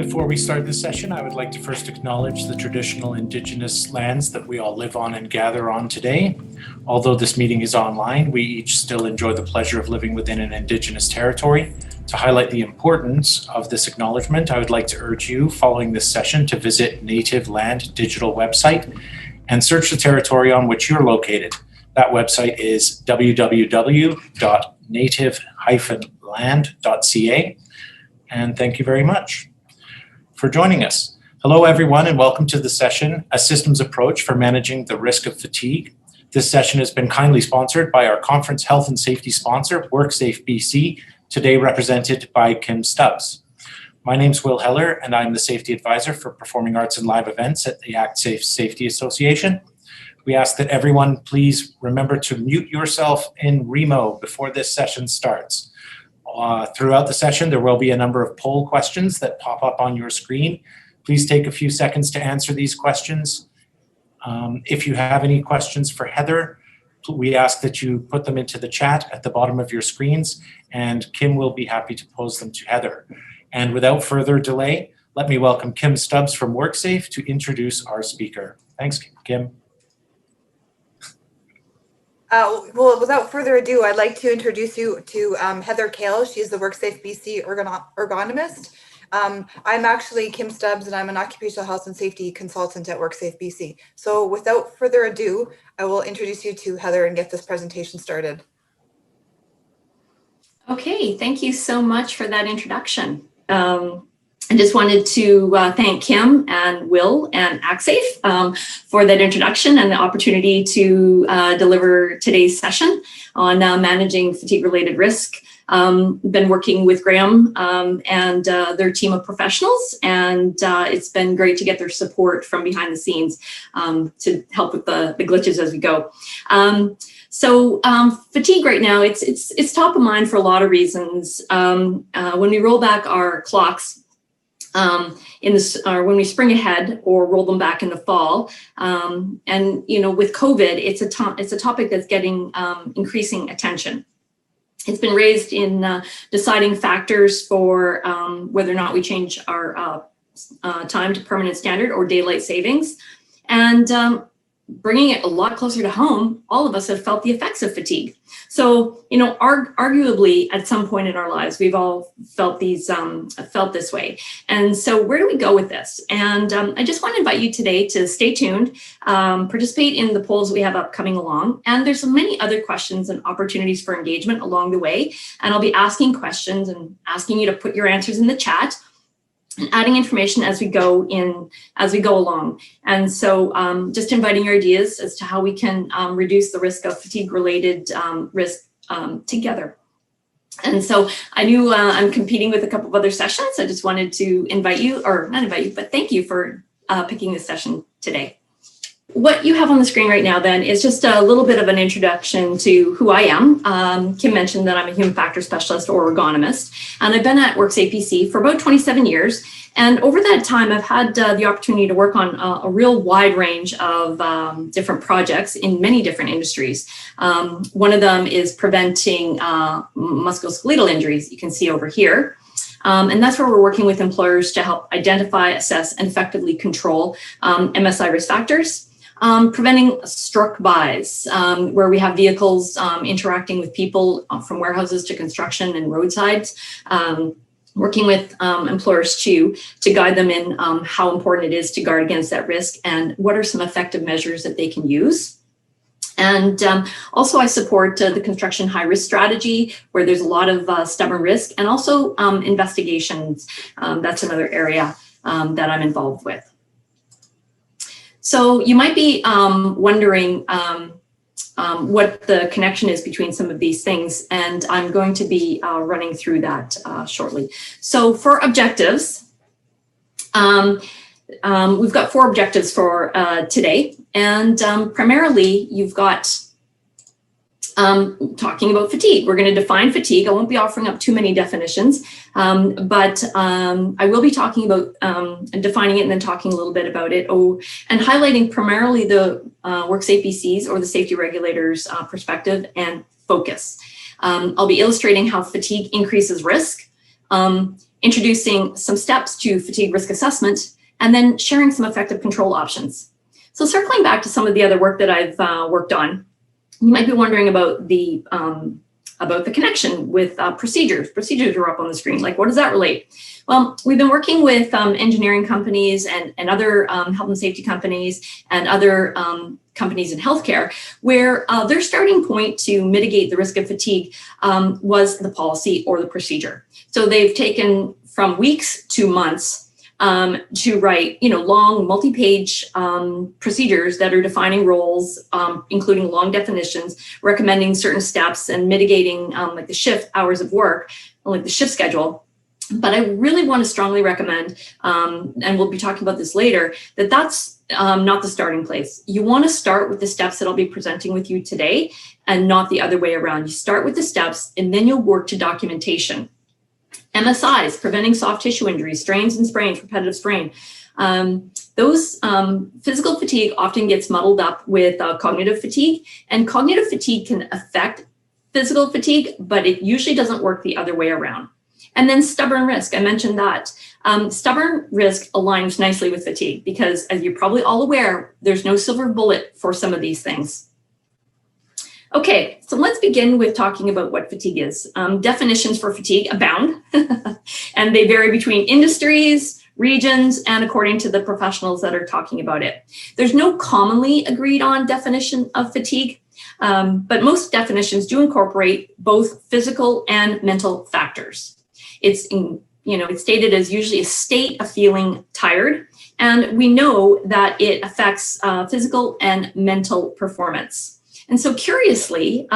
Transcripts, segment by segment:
Before we start this session, I would like to first acknowledge the traditional Indigenous lands that we all live on and gather on today. Although this meeting is online, we each still enjoy the pleasure of living within an Indigenous territory. To highlight the importance of this acknowledgement, I would like to urge you, following this session, to visit Native Land digital website and search the territory on which you're located. That website is www.native-land.ca. And thank you very much for joining us. Hello, everyone, and welcome to the session, A Systems Approach for Managing the Risk of Fatigue. This session has been kindly sponsored by our conference health and safety sponsor, WorkSafe BC, today represented by Kim Stubbs. My name's Will Heller, and I'm the safety advisor for performing arts and live events at the Actsafe Safety Association. We ask that everyone please remember to mute yourself in Remo before this session starts. Throughout the session, there will be a number of poll questions that pop up on your screen. Please take a few seconds to answer these questions. If you have any questions for Heather, we ask that you put them into the chat at the bottom of your screens, and Kim will be happy to pose them to Heather. And without further delay, let me welcome Kim Stubbs from WorkSafe to introduce our speaker. Thanks, Kim. Well, without further ado, I'd like to introduce you to Heather Kahle. She's the WorkSafe BC ergonomist. I'm actually Kim Stubbs, and I'm an occupational health and safety consultant at WorkSafe BC. So without further ado, I will introduce you to Heather and get this presentation started. Okay, thank you so much for that introduction. I just wanted to thank Kim and Will and Actsafe for that introduction and the opportunity to deliver today's session on managing fatigue-related risk. Been working with Graham and their team of professionals, and it's been great to get their support from behind the scenes to help with the glitches as we go. So fatigue right now, it's top of mind for a lot of reasons. When we roll back our clocks, when we spring ahead or roll them back in the fall, and with COVID, it's a topic that's getting increasing attention. It's been raised in deciding factors for whether or not we change our time to permanent standard or daylight savings, and bringing it a lot closer to home, all of us have felt the effects of fatigue. So, arguably at some point in our lives, we've all felt this way. And so where do we go with this? And I just want to invite you today to stay tuned, participate in the polls we have upcoming along. And there's many other questions and opportunities for engagement along the way. And I'll be asking questions and asking you to put your answers in the chat, and adding information as we go along. And so just inviting your ideas as to how we can reduce the risk of fatigue-related risk together. And so I knew I'm competing with a couple of other sessions. I just wanted to invite you, or not invite you, but thank you for picking this session today. What you have on the screen right now then is just a little bit of an introduction to who I am. Kim mentioned that I'm a human factor specialist or ergonomist, and I've been at WorkSafe BC for about 27 years. And over that time, I've had the opportunity to work on a real wide range of different projects in many different industries. One of them is preventing musculoskeletal injuries, you can see over here. And that's where we're working with employers to help identify, assess, and effectively control MSI risk factors. Preventing struck bys, where we have vehicles interacting with people from warehouses to construction and roadsides, working with employers to guide them in how important it is to guard against that risk and what are some effective measures that they can use. And also I support the construction high risk strategy, where there's a lot of stubborn risk, and also investigations. That's another area that I'm involved with. So you might be wondering what the connection is between some of these things, and I'm going to be running through that shortly. So for objectives, we've got 4 objectives for today, and primarily you've got talking about fatigue. We're going to define fatigue. I won't be offering up too many definitions, but I will be talking about defining it and then talking a little bit about it. And highlighting primarily the WorkSafe BC's or the safety regulators' perspective and focus. I'll be illustrating how fatigue increases risk, introducing some steps to fatigue risk assessment, and then sharing some effective control options. So circling back to some of the other work that I've worked on, you might be wondering about the connection with procedures. Procedures are up on the screen. Like, what does that relate? Well, we've been working with engineering companies and other health and safety companies and other companies in healthcare, where their starting point to mitigate the risk of fatigue was the policy or the procedure. So they've taken from weeks to months to write, long multi-page procedures that are defining roles, including long definitions, recommending certain steps and mitigating like the shift hours of work, like the shift schedule. But I really want to strongly recommend, and we'll be talking about this later, that's not the starting place. You want to start with the steps that I'll be presenting with you today and not the other way around. You start with the steps and then you'll work to documentation. MSIs, preventing soft tissue injuries, strains and sprains, repetitive sprain. Those physical fatigue often gets muddled up with cognitive fatigue, and cognitive fatigue can affect physical fatigue, but it usually doesn't work the other way around. And then stubborn risk, I mentioned that. Stubborn risk aligns nicely with fatigue because, as you're probably all aware, there's no silver bullet for some of these things. Okay, so let's begin with talking about what fatigue is. Definitions for fatigue abound, and they vary between industries, regions, and according to the professionals that are talking about it. There's no commonly agreed on definition of fatigue, but most definitions do incorporate both physical and mental factors. It's stated as usually a state of feeling tired, and we know that it affects physical and mental performance. And so curiously,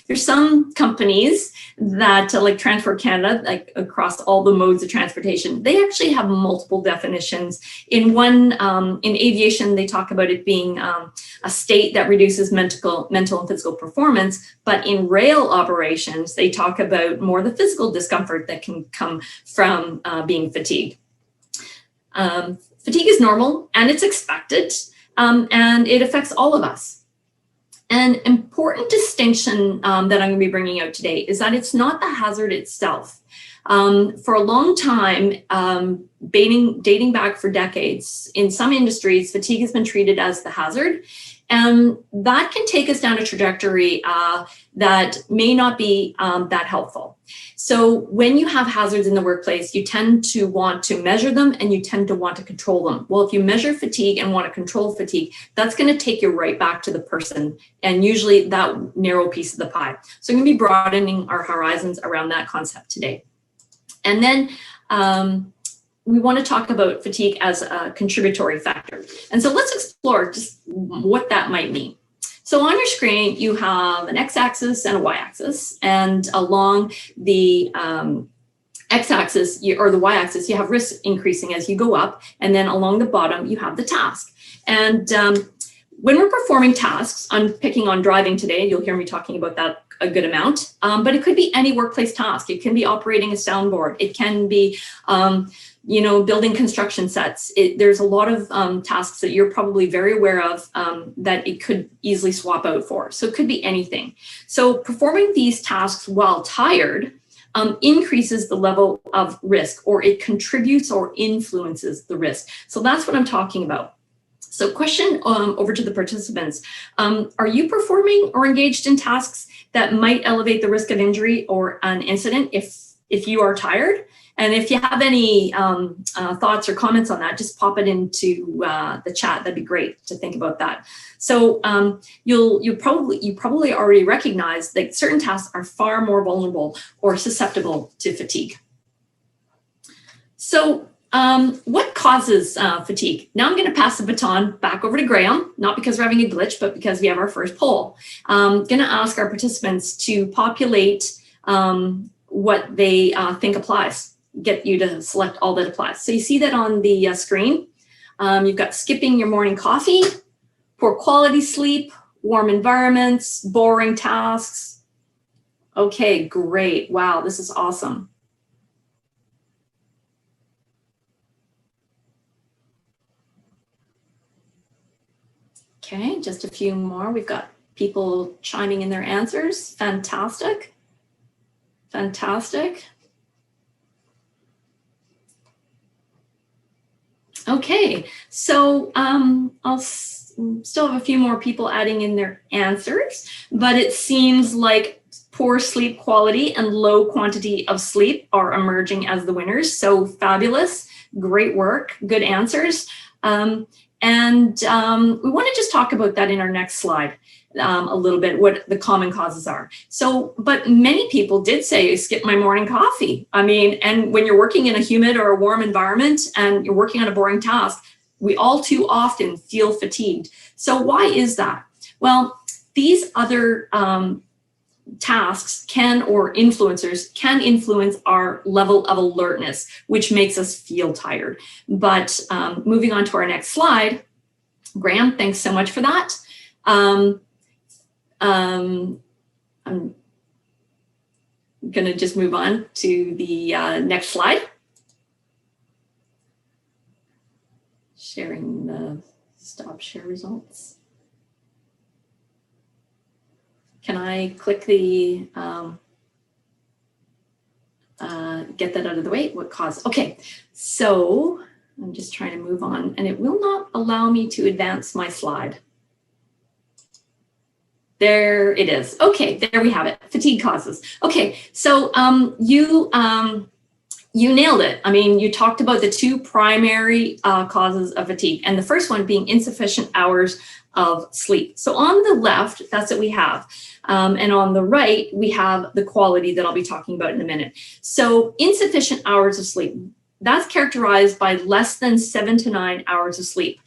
there's some companies that like Transport Canada, like across all the modes of transportation, they actually have multiple definitions. In one, in aviation, they talk about it being a state that reduces mental and physical performance. But in rail operations, they talk about more the physical discomfort that can come from being fatigued. Fatigue is normal and it's expected, and it affects all of us. An important distinction that I'm going to be bringing out today is that it's not the hazard itself. For a long time, dating back for decades, in some industries, fatigue has been treated as the hazard. And that can take us down a trajectory that may not be that helpful. So when you have hazards in the workplace, you tend to want to measure them and you tend to want to control them. Well, if you measure fatigue and want to control fatigue, that's going to take you right back to the person and usually that narrow piece of the pie. So I'm going to be broadening our horizons around that concept today. And then we want to talk about fatigue as a contributory factor. And so let's explore just what that might mean. So on your screen, you have an x-axis and a y-axis, and along the x-axis or the y-axis, you have risk increasing as you go up, and then along the bottom, you have the task. And when we're performing tasks, I'm picking on driving today, you'll hear me talking about that a good amount, but it could be any workplace task. It can be operating a soundboard. It can be building construction sets. There's a lot of tasks that you're probably very aware of that it could easily swap out for. So it could be anything. So performing these tasks while tired increases the level of risk, or it contributes or influences the risk. So that's what I'm talking about. So question over to the participants. Are you performing or engaged in tasks that might elevate the risk of injury or an incident if you are tired? And if you have any thoughts or comments on that, just pop it into the chat. That'd be great to think about that. So you probably already recognize that certain tasks are far more vulnerable or susceptible to fatigue. So what causes fatigue? Now I'm going to pass the baton back over to Graham, not because we're having a glitch, but because we have our first poll. I'm going to ask our participants to populate what they think applies. Get you to select all that applies. So you see that on the screen. You've got skipping your morning coffee, poor quality sleep, warm environments, boring tasks. Okay, great. Wow, this is awesome. Okay, just a few more. We've got people chiming in their answers. Fantastic. Fantastic. Okay, so I'll still have a few more people adding in their answers, but it seems like poor sleep quality and low quantity of sleep are emerging as the winners. So fabulous, great work, good answers. We want to just talk about that in our next slide. A little bit what the common causes are. So, but many people did say, skip my morning coffee. I mean, and when you're working in a humid or a warm environment and you're working on a boring task, we all too often feel fatigued. So why is that? Well, these other tasks or influencers can influence our level of alertness, which makes us feel tired. But moving on to our next slide, Graham, thanks so much for that. I'm going to just move on to the next slide. Sharing the stop share results. Can I click the, get that out of the way? What caused? Okay, so I'm just trying to move on and it will not allow me to advance my slide. There it is. Okay, there we have it. Fatigue causes. Okay, so you nailed it. I mean, you talked about the two primary causes of fatigue, and the first one being insufficient hours of sleep. So on the left, that's what we have. And on the right, we have the quality that I'll be talking about in a minute. So insufficient hours of sleep. That's characterized by less than 7 to 9 hours of sleep.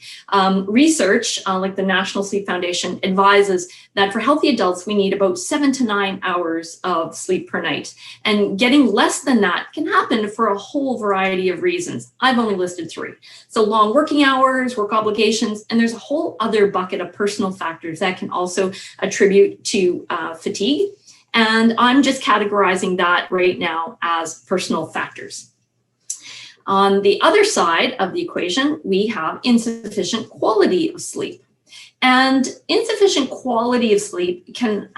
Research, like the National Sleep Foundation, advises that for healthy adults, we need about 7 to 9 hours of sleep per night. And getting less than that can happen for a whole variety of reasons. I've only listed 3. So long working hours, work obligations, and there's a whole other bucket of personal factors that can also attribute to fatigue. And I'm just categorizing that right now as personal factors. On the other side of the equation, we have insufficient quality of sleep. And insufficient quality of sleep can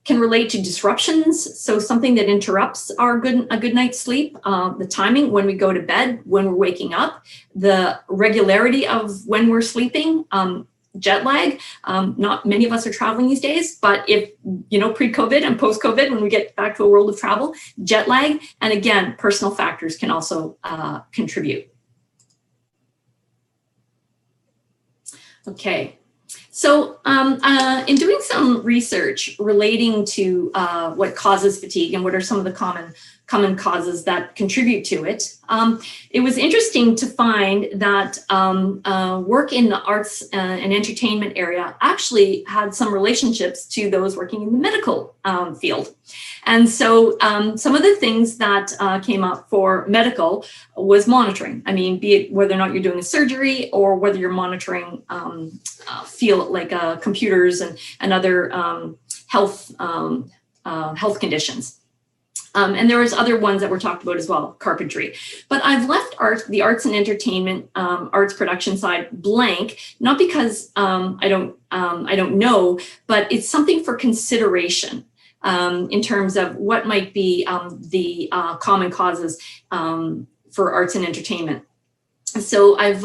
relate to disruptions. So something that interrupts a good night's sleep, the timing when we go to bed, when we're waking up, the regularity of when we're sleeping, jet lag. Not many of us are traveling these days, but if, pre-COVID and post-COVID, when we get back to a world of travel, jet lag, and again, personal factors can also contribute. Okay, so in doing some research relating to what causes fatigue and what are some of the common causes that contribute to it, it was interesting to find that work in the arts and entertainment area actually had some relationships to those working in the medical field. And so some of the things that came up for medical was monitoring. I mean, be it whether or not you're doing a surgery or whether you're monitoring field like computers and other health conditions. And there was other ones that were talked about as well, carpentry. But I've left the arts and entertainment, arts production side blank, not because I don't know, but it's something for consideration in terms of what might be the common causes for arts and entertainment. So I've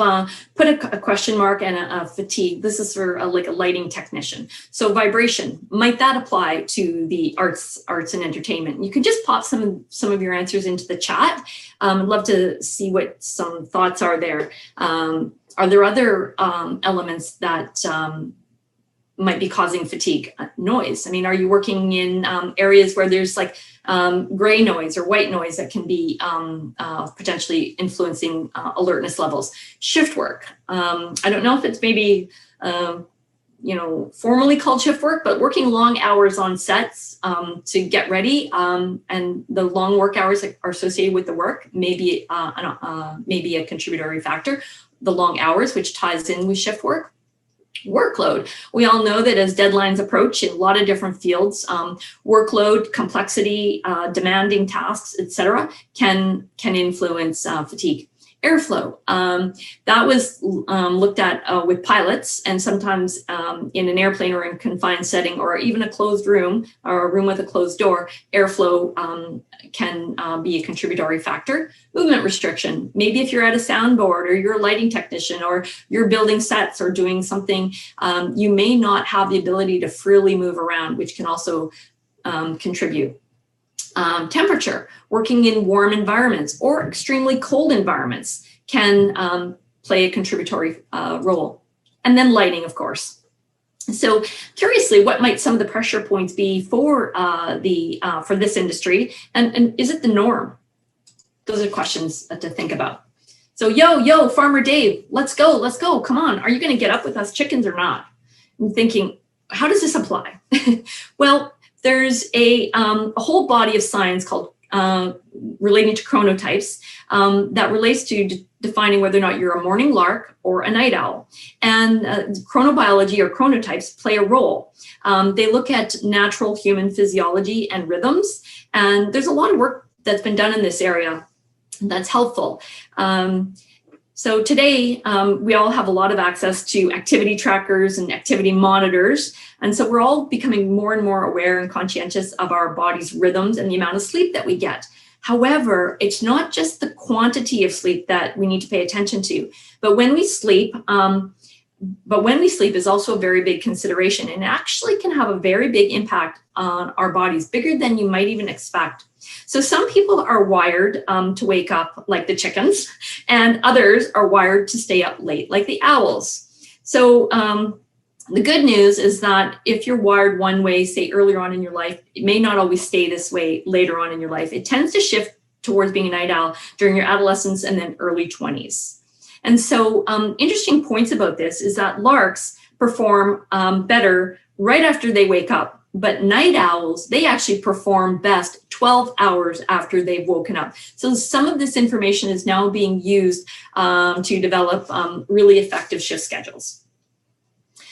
put a question mark and a fatigue. This is for like a lighting technician. So vibration, might that apply to the arts and entertainment? You can just pop some of your answers into the chat. I'd love to see what some thoughts are there. Are there other elements that might be causing fatigue? Noise. I mean, are you working in areas where there's like gray noise or white noise that can be potentially influencing alertness levels? Shift work. I don't know if it's maybe, formally called shift work, but working long hours on sets to get ready and the long work hours that are associated with the work may be a contributory factor. The long hours, which ties in with shift work. Workload. We all know that as deadlines approach in a lot of different fields, workload, complexity, demanding tasks, etc., can influence fatigue. airflow. That was looked at with pilots, and sometimes in an airplane or in a confined setting, or even a closed room or a room with a closed door, airflow can be a contributory factor. Movement restriction. Maybe if you're at a soundboard or you're a lighting technician or you're building sets or doing something, you may not have the ability to freely move around, which can also contribute. Temperature, working in warm environments or extremely cold environments can play a contributory role. And then lighting, of course. So curiously, what might some of the pressure points be for for this industry? And is it the norm? Those are questions to think about. So yo, Farmer Dave, let's go, come on. Are you gonna get up with us chickens or not? I'm thinking, how does this apply? Well, there's a whole body of science called relating to chronotypes that relates to defining whether or not you're a morning lark or a night owl. And chronobiology or chronotypes play a role. They look at natural human physiology and rhythms. And there's a lot of work that's been done in this area that's helpful. So today, we all have a lot of access to activity trackers and activity monitors. And so we're all becoming more and more aware and conscientious of our body's rhythms and the amount of sleep that we get. However, it's not just the quantity of sleep that we need to pay attention to, but when we sleep is also a very big consideration, and actually can have a very big impact on our bodies, bigger than you might even expect. So some people are wired to wake up like the chickens, and others are wired to stay up late like the owls. So the good news is that if you're wired one way, say earlier on in your life, it may not always stay this way later on in your life. It tends to shift towards being a night owl during your adolescence and then early 20s. And so interesting points about this is that larks perform better right after they wake up. But night owls, they actually perform best 12 hours after they've woken up. So some of this information is now being used to develop really effective shift schedules.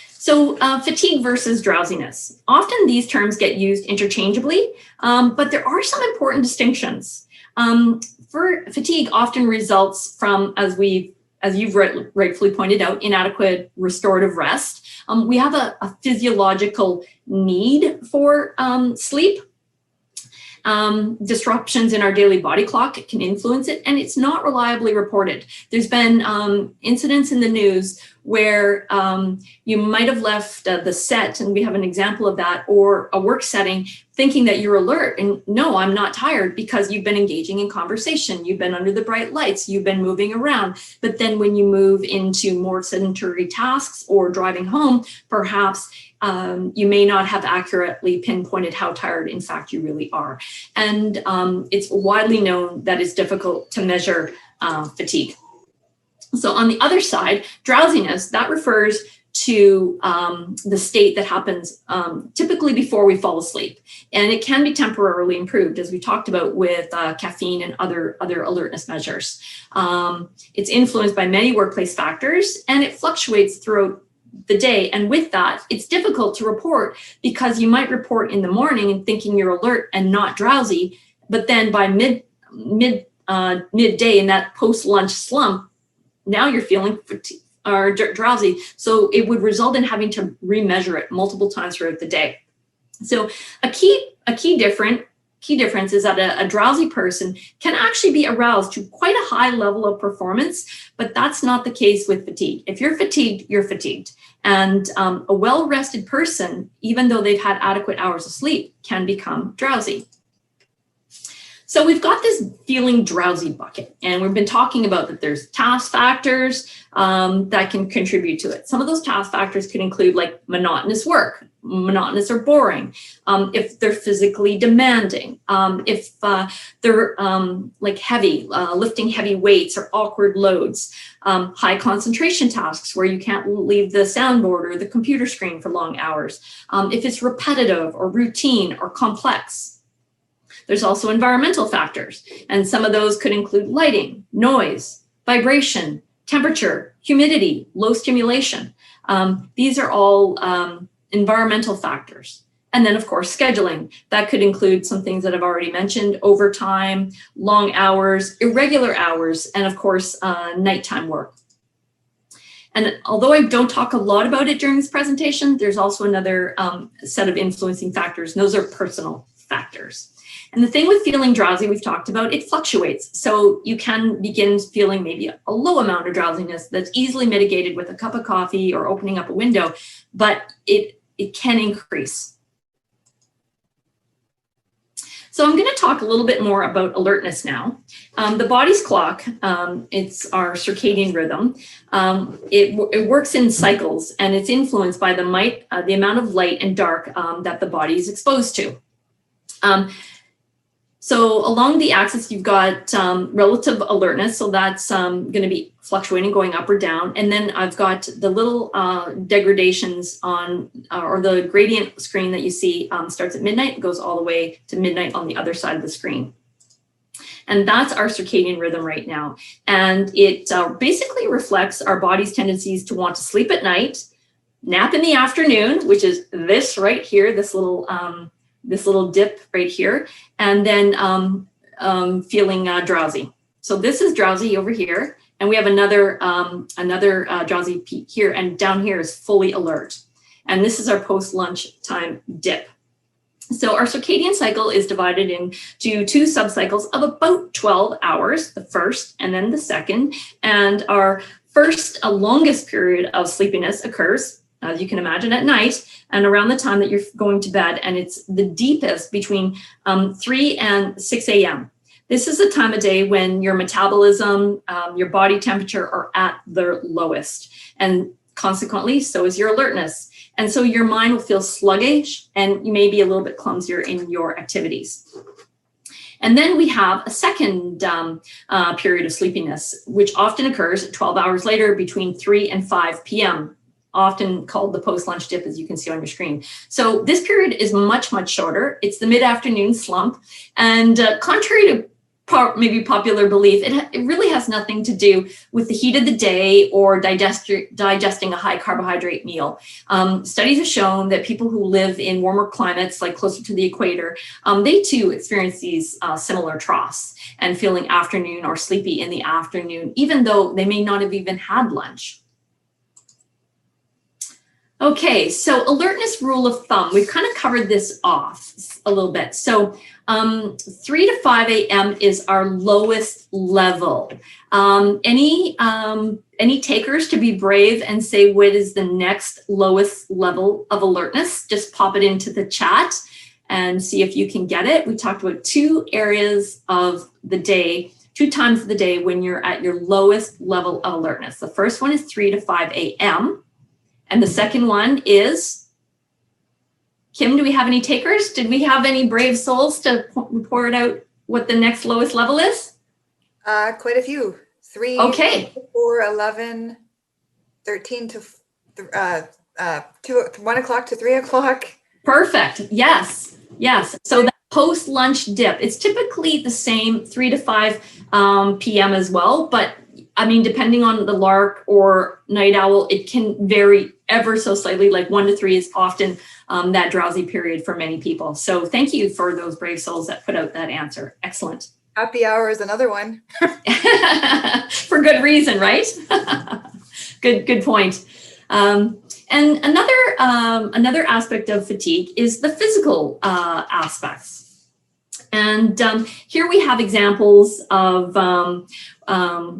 So fatigue versus drowsiness. Often these terms get used interchangeably, but there are some important distinctions. For fatigue often results from, as you've rightfully pointed out, inadequate restorative rest. We have a physiological need for sleep. Disruptions in our daily body clock can influence it, and it's not reliably reported. There's been incidents in the news where you might have left the set, and we have an example of that, or a work setting, thinking that you're alert, and no, I'm not tired, because you've been engaging in conversation, you've been under the bright lights, you've been moving around. But then when you move into more sedentary tasks or driving home, perhaps you may not have accurately pinpointed how tired, in fact, you really are. And it's widely known that it's difficult to measure fatigue. So on the other side, drowsiness, that refers to the state that happens typically before we fall asleep. And it can be temporarily improved, as we talked about with caffeine and other alertness measures. It's influenced by many workplace factors, and it fluctuates throughout the day. And with that, it's difficult to report, because you might report in the morning and thinking you're alert and not drowsy, but then by midday in that post-lunch slump, now you're feeling fatigued or drowsy. So it would result in having to remeasure it multiple times throughout the day. So a key difference is that a drowsy person can actually be aroused to quite a high level of performance, but that's not the case with fatigue. If you're fatigued, you're fatigued. And a well-rested person, even though they've had adequate hours of sleep, can become drowsy. So we've got this feeling drowsy bucket, and we've been talking about that there's task factors that can contribute to it. Some of those task factors can include like monotonous work, monotonous or boring, if they're physically demanding, if they're like heavy, lifting heavy weights or awkward loads, high concentration tasks where you can't leave the soundboard or the computer screen for long hours, if it's repetitive or routine or complex. There's also environmental factors, and some of those could include lighting, noise, vibration, temperature, humidity, low stimulation. These are all environmental factors. And then, of course, scheduling. That could include some things that I've already mentioned: overtime, long hours, irregular hours, and of course, nighttime work. And although I don't talk a lot about it during this presentation, there's also another set of influencing factors, and those are personal factors. And the thing with feeling drowsy, we've talked about, it fluctuates. So you can begin feeling maybe a low amount of drowsiness that's easily mitigated with a cup of coffee or opening up a window, but it can increase. So I'm going to talk a little bit more about alertness now. The body's clock, it's our circadian rhythm. It works in cycles, and it's influenced by the amount of light and dark that the body is exposed to. So along the axis, you've got relative alertness. So that's going to be fluctuating, going up or down. And then I've got the little degradations on, or the gradient screen that you see starts at midnight, goes all the way to midnight on the other side of the screen. And that's our circadian rhythm right now. And it basically reflects our body's tendencies to want to sleep at night, nap in the afternoon, which is this right here, this little dip right here, and then feeling drowsy. So this is drowsy over here, and we have another drowsy peak here, and down here is fully alert. And this is our post-lunch time dip. So our circadian cycle is divided into two subcycles of about 12 hours, the first and then the second. And our first longest period of sleepiness occurs, as you can imagine, at night and around the time that you're going to bed. And it's the deepest between 3 and 6 a.m. This is a time of day when your metabolism, your body temperature are at their lowest. And consequently, so is your alertness. And so your mind will feel sluggish, and you may be a little bit clumsier in your activities. And then we have a second period of sleepiness, which often occurs 12 hours later between 3 and 5 p.m., often called the post-lunch dip, as you can see on your screen. So this period is much, much shorter. It's the mid-afternoon slump. And contrary to maybe popular belief, it really has nothing to do with the heat of the day or digesting a high carbohydrate meal. Studies have shown that people who live in warmer climates, like closer to the equator, they too experience these similar troughs and feeling afternoon or sleepy in the afternoon, even though they may not have even had lunch. Okay, so alertness rule of thumb, we've kind of covered this off a little bit. So 3 to 5 a.m. is our lowest level. Any takers to be brave and say what is the next lowest level of alertness? Just pop it into the chat and see if you can get it. We talked about two areas of the day, 2 times of the day when you're at your lowest level of alertness. The first one is 3 to 5 a.m. And the second one is, Kim, do we have any takers? Did we have any brave souls to report out what the next lowest level is? Quite a few. 3, okay. 4, 11, 13 to 1 o'clock to 3 o'clock. Perfect. Yes. Yes. So that post-lunch dip, it's typically the same 3 to 5 p.m. as well. But I mean, depending on the lark or night owl, it can vary ever so slightly. Like 1 to 3 is often that drowsy period for many people. So thank you for those brave souls that put out that answer. Excellent. Happy hour is another one. For good reason, right? Good point. And another aspect of fatigue is the physical aspects. And here we have examples of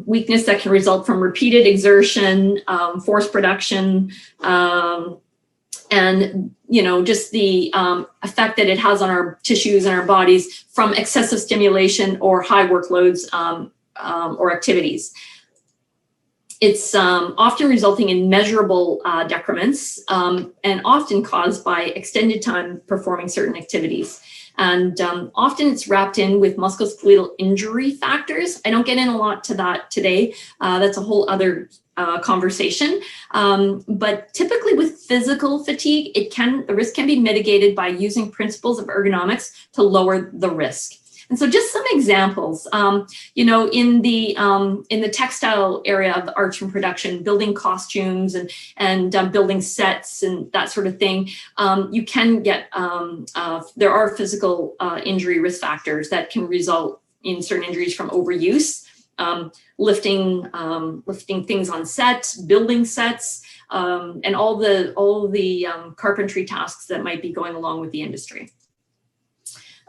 weakness that can result from repeated exertion, force production, and just the effect that it has on our tissues and our bodies from excessive stimulation or high workloads or activities. It's often resulting in measurable decrements and often caused by extended time performing certain activities. And often it's wrapped in with musculoskeletal injury factors. I don't get in a lot to that today. That's a whole other conversation. But typically with physical fatigue, the risk can be mitigated by using principles of ergonomics to lower the risk. And so just some examples, you know, in the textile area of the arts and production, building costumes and building sets and that sort of thing, you can get, there are physical injury risk factors that can result in certain injuries from overuse, lifting things on set, building sets, and all the carpentry tasks that might be going along with the industry.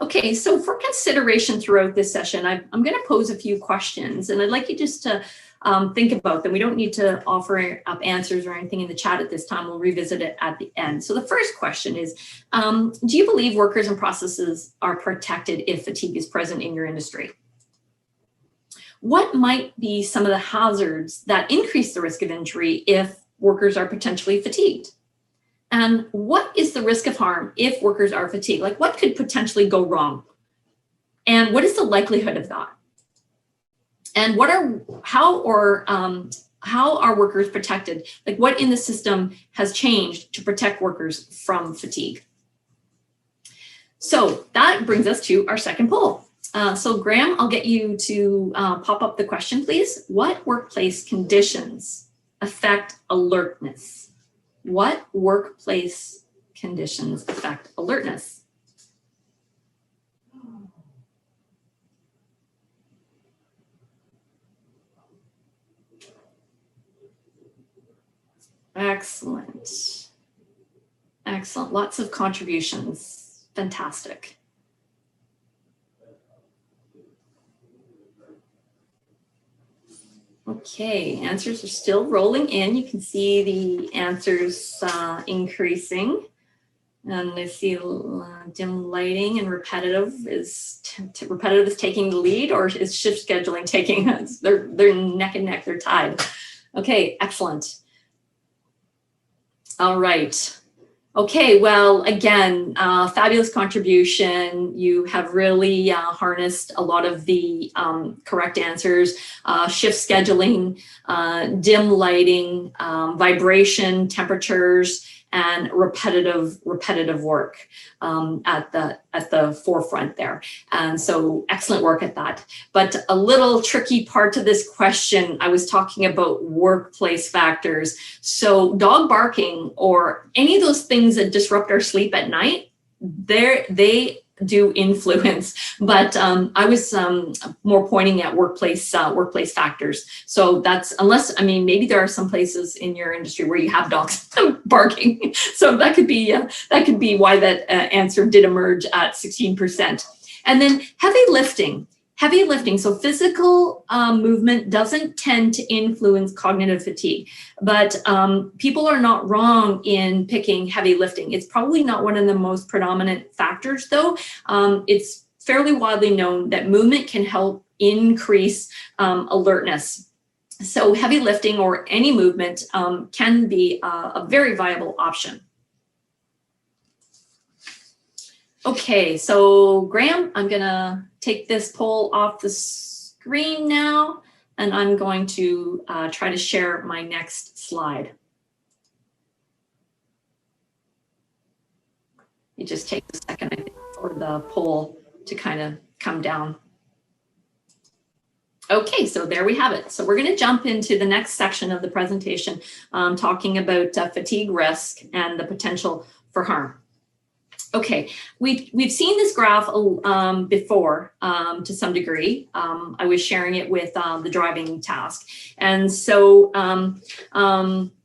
Okay, so for consideration throughout this session, I'm going to pose a few questions, and I'd like you just to think about them. We don't need to offer up answers or anything in the chat at this time. We'll revisit it at the end. So the first question is, do you believe workers and processes are protected if fatigue is present in your industry? What might be some of the hazards that increase the risk of injury if workers are potentially fatigued? And what is the risk of harm if workers are fatigued? Like, what could potentially go wrong? And what is the likelihood of that? And how are workers protected? Like, what in the system has changed to protect workers from fatigue? So that brings us to our second poll. So Graham, I'll get you to pop up the question, please. What workplace conditions affect alertness? What workplace conditions affect alertness? Excellent. Excellent. Lots of contributions. Fantastic. Okay, answers are still rolling in. You can see the answers increasing. And I see dim lighting and repetitive is taking the lead, or is shift scheduling taking us? They're neck and neck, they're tied. Okay, excellent. All right. Okay, well, again, fabulous contribution. You have really harnessed a lot of the correct answers. Shift scheduling, dim lighting, vibration, temperatures, and repetitive work at the forefront there. And so excellent work at that. But a little tricky part to this question, I was talking about workplace factors. So dog barking or any of those things that disrupt our sleep at night, they do influence, but I was more pointing at workplace factors. So that's, unless, I mean, maybe there are some places in your industry where you have dogs barking. So that could be why that answer did emerge at 16%. And then heavy lifting. So physical movement doesn't tend to influence cognitive fatigue, but people are not wrong in picking heavy lifting. It's probably not one of the most predominant factors, though. It's fairly widely known that movement can help increase alertness. So heavy lifting or any movement can be a very viable option. Okay, so Graham, I'm gonna take this poll off the screen now, and I'm going to try to share my next slide. You just take a second, I think, for the poll to kind of come down. Okay, so there we have it. So we're gonna jump into the next section of the presentation, talking about fatigue risk and the potential for harm. Okay, we've seen this graph before to some degree. I was sharing it with the driving task. And so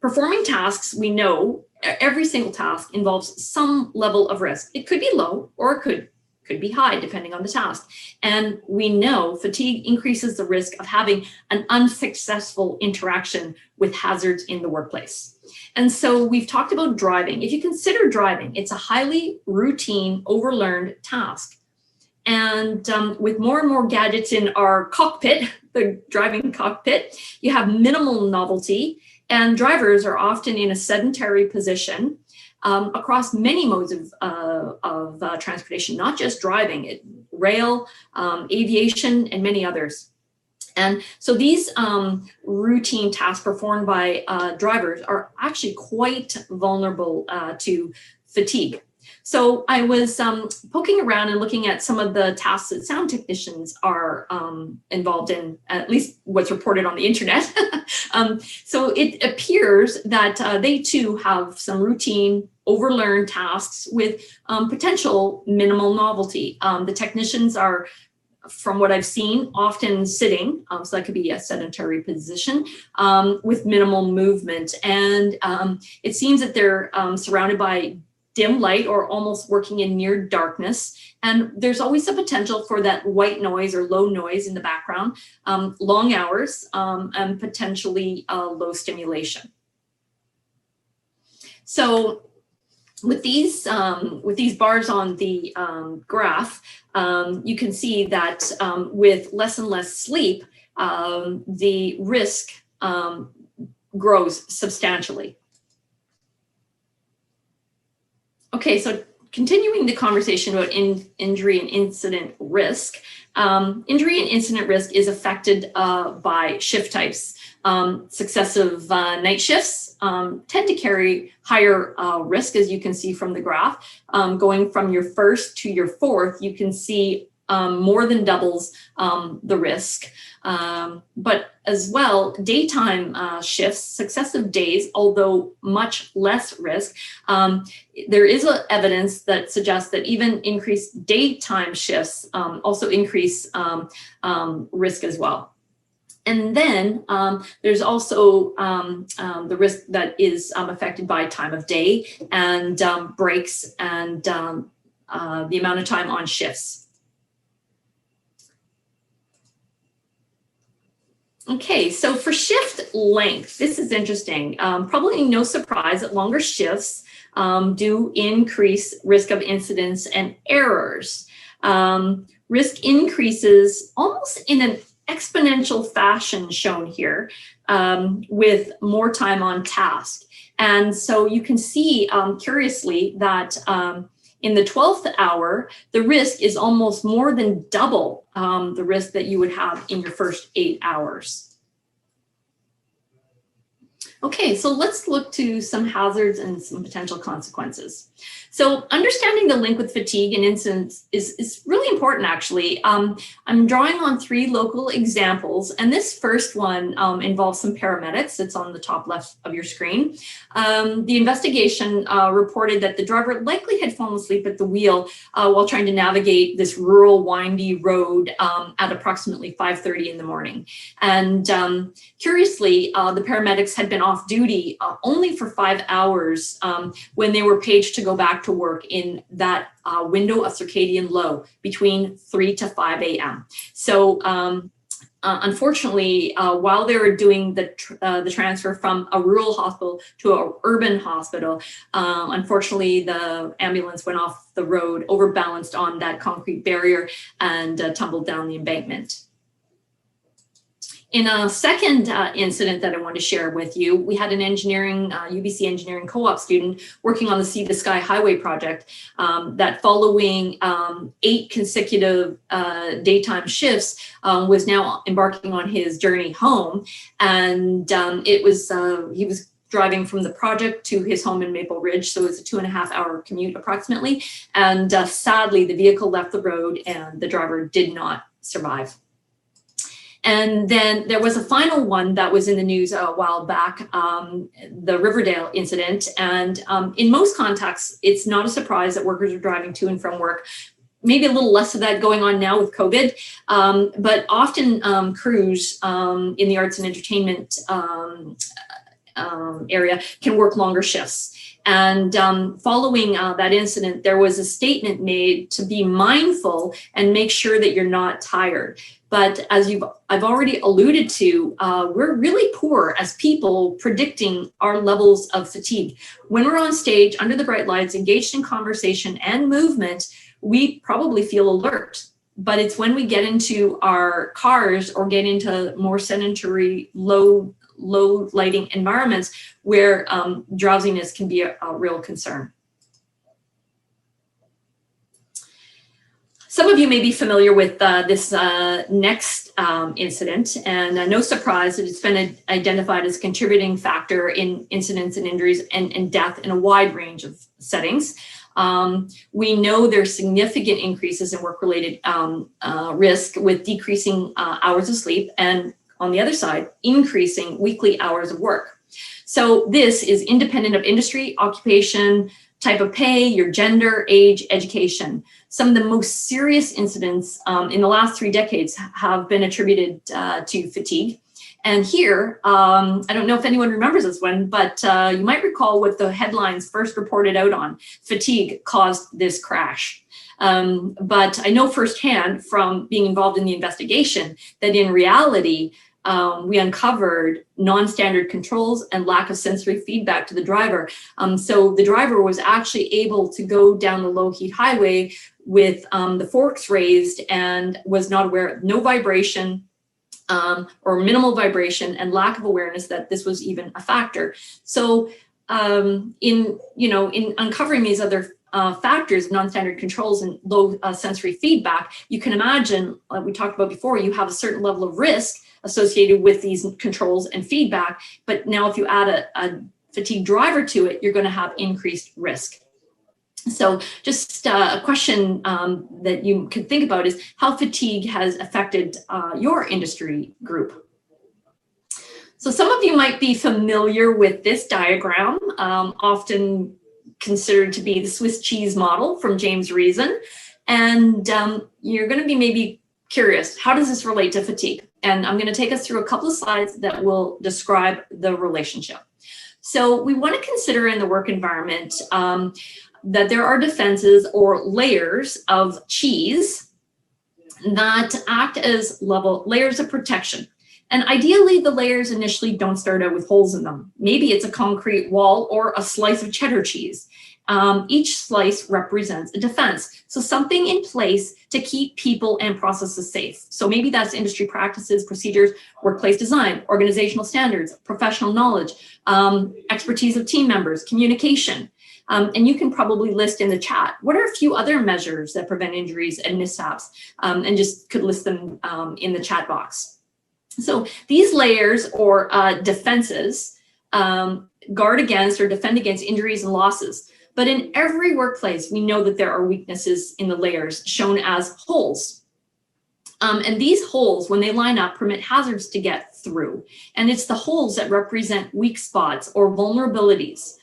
performing tasks, we know every single task involves some level of risk. It could be low or it could be high depending on the task. And we know fatigue increases the risk of having an unsuccessful interaction with hazards in the workplace. And so we've talked about driving. If you consider driving, it's a highly routine, overlearned task. And with more and more gadgets in our cockpit, the driving cockpit, you have minimal novelty, and drivers are often in a sedentary position across many modes of transportation, not just driving, rail, aviation, and many others. And so these routine tasks performed by drivers are actually quite vulnerable to fatigue. So I was poking around and looking at some of the tasks that sound technicians are involved in, at least what's reported on the internet. So it appears that they too have some routine, overlearned tasks with potential minimal novelty. The technicians are, from what I've seen, often sitting, so that could be a sedentary position with minimal movement. And it seems that they're surrounded by dim light or almost working in near darkness. And there's always a potential for that white noise or low noise in the background, long hours, and potentially low stimulation. So with these bars on the graph, you can see that with less and less sleep, the risk grows substantially. Okay, so continuing the conversation about injury and incident risk, injury and incident risk is affected by shift types. Successive night shifts tend to carry higher risk, as you can see from the graph. Going from your first to your fourth, you can see more than doubles the risk. But as well, daytime shifts, successive days, although much less risk, there is evidence that suggests that even increased daytime shifts also increase risk as well. And then there's also the risk that is affected by time of day and breaks and the amount of time on shifts. Okay, so for shift length, this is interesting. Probably no surprise that longer shifts do increase risk of incidents and errors. Risk increases almost in an exponential fashion shown here with more time on task. And so you can see, curiously, that in the 12th hour, the risk is almost more than double the risk that you would have in your first 8 hours. Okay, so let's look to some hazards and some potential consequences. So understanding the link with fatigue and incidents is really important, actually. I'm drawing on 3 local examples, and this first one involves some paramedics. It's on the top left of your screen. The investigation reported that the driver likely had fallen asleep at the wheel while trying to navigate this rural, windy road at approximately 5:30 in the morning. And curiously, the paramedics had been off duty only for 5 hours when they were paged to go back to work in that window of circadian low between 3 to 5 a.m. So unfortunately, while they were doing the transfer from a rural hospital to an urban hospital, unfortunately, the ambulance went off the road, overbalanced on that concrete barrier, and tumbled down the embankment. In a second incident that I want to share with you, we had an engineering, UBC engineering co-op student working on the Sea to Sky Highway project that following 8 consecutive daytime shifts was now embarking on his journey home. And he was driving from the project to his home in Maple Ridge, so it was a 2.5-hour commute approximately. And sadly, the vehicle left the road and the driver did not survive. And then there was a final one that was in the news a while back, the Riverdale incident. And in most contexts, it's not a surprise that workers are driving to and from work. Maybe a little less of that going on now with COVID, but often crews in the arts and entertainment area can work longer shifts. And following that incident, there was a statement made to be mindful and make sure that you're not tired. But as I've already alluded to, we're really poor as people predicting our levels of fatigue. When we're on stage, under the bright lights, engaged in conversation and movement, we probably feel alert. But it's when we get into our cars or get into more sedentary, low lighting environments where drowsiness can be a real concern. Some of you may be familiar with this next incident, and no surprise that it's been identified as a contributing factor in incidents and injuries and death in a wide range of settings. We know there's significant increases in work-related risk with decreasing hours of sleep, and on the other side, increasing weekly hours of work. So this is independent of industry, occupation, type of pay, your gender, age, education. Some of the most serious incidents in the last 3 decades have been attributed to fatigue. And here, I don't know if anyone remembers this one, but you might recall what the headlines first reported out on. Fatigue caused this crash. But I know firsthand from being involved in the investigation that in reality, we uncovered non-standard controls and lack of sensory feedback to the driver. So the driver was actually able to go down the low heat highway with the forks raised and was not aware of no vibration or minimal vibration and lack of awareness that this was even a factor. So in uncovering these other factors, non-standard controls and low sensory feedback, you can imagine, like we talked about before, you have a certain level of risk associated with these controls and feedback. But now if you add a fatigued driver to it, you're going to have increased risk. So just a question that you can think about is how fatigue has affected your industry group. So some of you might be familiar with this diagram, often considered to be the Swiss cheese model from James Reason. And you're going to be maybe curious, how does this relate to fatigue? And I'm going to take us through a couple of slides that will describe the relationship. So we want to consider in the work environment that there are defenses or layers of cheese that act as layers of protection. And ideally, the layers initially don't start out with holes in them. Maybe it's a concrete wall or a slice of cheddar cheese. Each slice represents a defense. So something in place to keep people and processes safe. So maybe that's industry practices, procedures, workplace design, organizational standards, professional knowledge, expertise of team members, communication. And you can probably list in the chat, what are a few other measures that prevent injuries and mishaps? And just could list them in the chat box. So these layers or defenses guard against or defend against injuries and losses. But in every workplace, we know that there are weaknesses in the layers shown as holes. And these holes, when they line up, permit hazards to get through. And it's the holes that represent weak spots or vulnerabilities.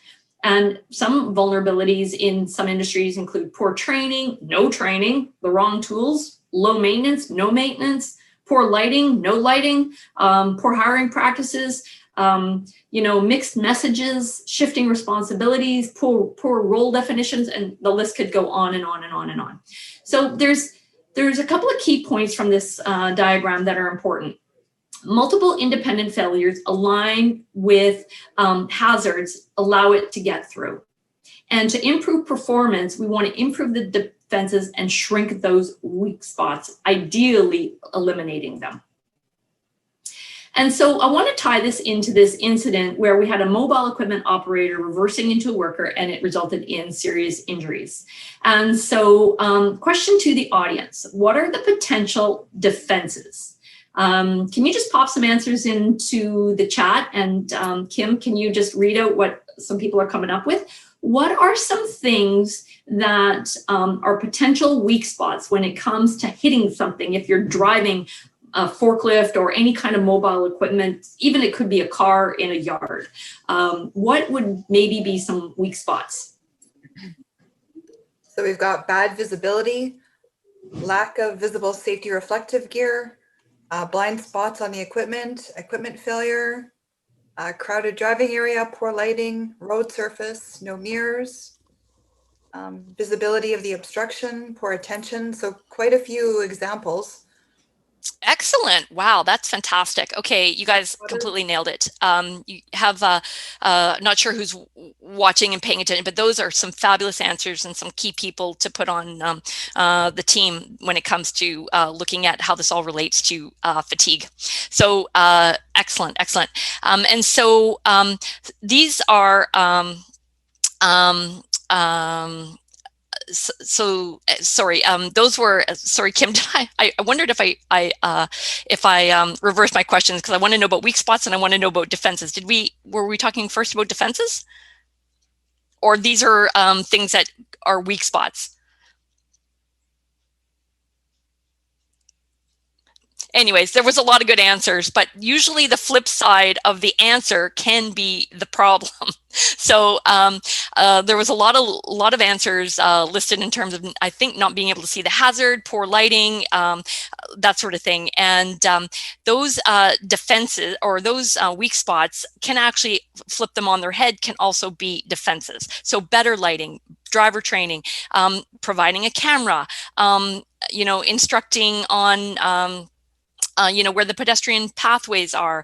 And some vulnerabilities in some industries include poor training, no training, the wrong tools, low maintenance, no maintenance, poor lighting, no lighting, poor hiring practices, mixed messages, shifting responsibilities, poor role definitions, and the list could go on and on and on and on. So there's a couple of key points from this diagram that are important. Multiple independent failures align with hazards, allow it to get through. And to improve performance, we want to improve the defenses and shrink those weak spots, ideally eliminating them. And so I want to tie this into this incident where we had a mobile equipment operator reversing into a worker and it resulted in serious injuries. And so question to the audience, what are the potential defenses? Can you just pop some answers into the chat? And Kim, can you just read out what some people are coming up with? What are some things that are potential weak spots when it comes to hitting something if you're driving a forklift or any kind of mobile equipment, even it could be a car in a yard? What would maybe be some weak spots? So we've got bad visibility, lack of visible safety reflective gear, blind spots on the equipment failure, crowded driving area, poor lighting, road surface, no mirrors, visibility of the obstruction, poor attention. So quite a few examples. Excellent. Wow, that's fantastic. Okay, you guys completely nailed it. You have, not sure who's watching and paying attention, but those are some fabulous answers and some key people to put on the team when it comes to looking at how this all relates to fatigue. So excellent, excellent. And so these are sorry, those were, sorry, Kim, did I wondered if I reversed my questions because I want to know about weak spots and I want to know about defenses. Were we talking first about defenses? or these are things that are weak spots? Anyways, there was a lot of good answers, but usually the flip side of the answer can be the problem. So there was a lot of answers listed in terms of, I think, not being able to see the hazard, poor lighting, that sort of thing. And those defenses, or those weak spots, can actually flip them on their head, can also be defenses. So better lighting, driver training, providing a camera, instructing on where the pedestrian pathways are,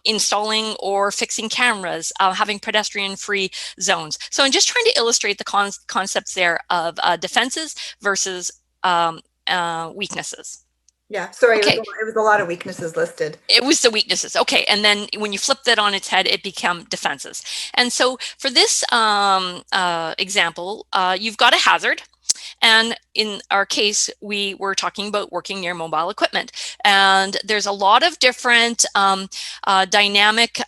installing or fixing cameras, having pedestrian-free zones. So I'm just trying to illustrate the concepts there of defenses versus weaknesses. Yeah, sorry, Okay. it was a lot of weaknesses listed. It was the weaknesses. Okay, and then when you flipped it on its head, it became defenses. And so for this example, you've got a hazard. And in our case, we were talking about working near mobile equipment. And there's a lot of different dynamic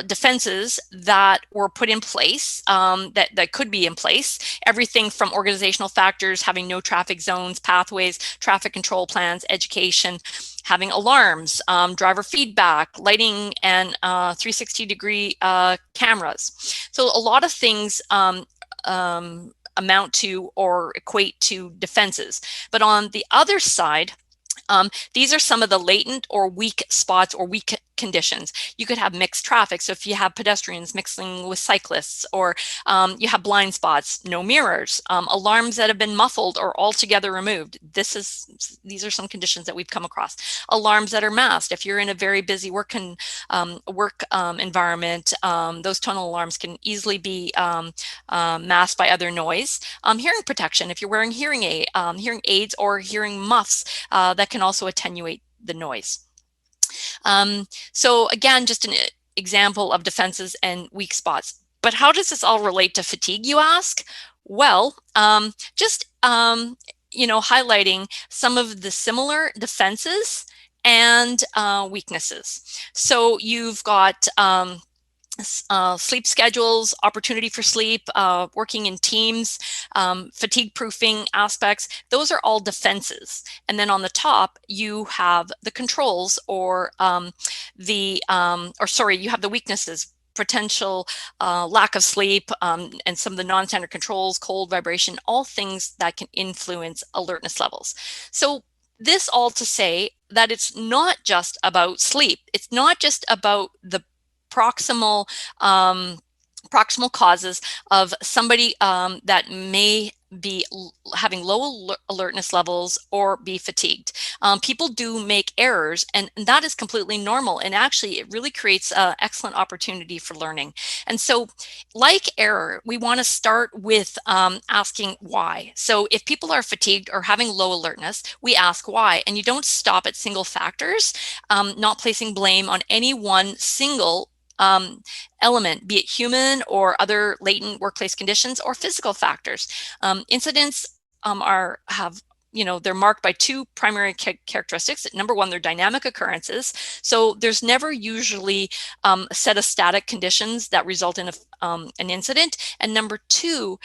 defenses that were put in place, that could be in place. Everything from organizational factors, having no traffic zones, pathways, traffic control plans, education, having alarms, driver feedback, lighting, and 360-degree cameras. So a lot of things amount to or equate to defenses. But on the other side, these are some of the latent or weak spots or weak conditions. You could have mixed traffic. So if you have pedestrians mixing with cyclists, or you have blind spots, no mirrors, alarms that have been muffled or altogether removed. These are some conditions that we've come across. Alarms that are masked. If you're in a very busy work environment, those tunnel alarms can easily be masked by other noise. Hearing protection. If you're wearing hearing aids or hearing muffs, that can also attenuate the noise. So again, just an example of defenses and weak spots. But how does this all relate to fatigue, you ask? Well, highlighting some of the similar defenses and weaknesses. So you've got sleep schedules, opportunity for sleep, working in teams, fatigue proofing aspects. Those are all defenses. And then on the top, you have the controls, or you have the weaknesses, potential lack of sleep, and some of the non-standard controls, cold, vibration, all things that can influence alertness levels. So this all to say that it's not just about sleep. It's not just about the proximal causes of somebody that may be having low alertness levels or be fatigued. People do make errors, and that is completely normal. And actually, it really creates an excellent opportunity for learning. And so, like error, we want to start with asking why. So if people are fatigued or having low alertness, we ask why. And you don't stop at single factors, not placing blame on any one single element, be it human or other latent workplace conditions or physical factors. Incidents they're marked by two primary characteristics. Number one, they're dynamic occurrences. So there's never usually a set of static conditions that result in an incident. And number two,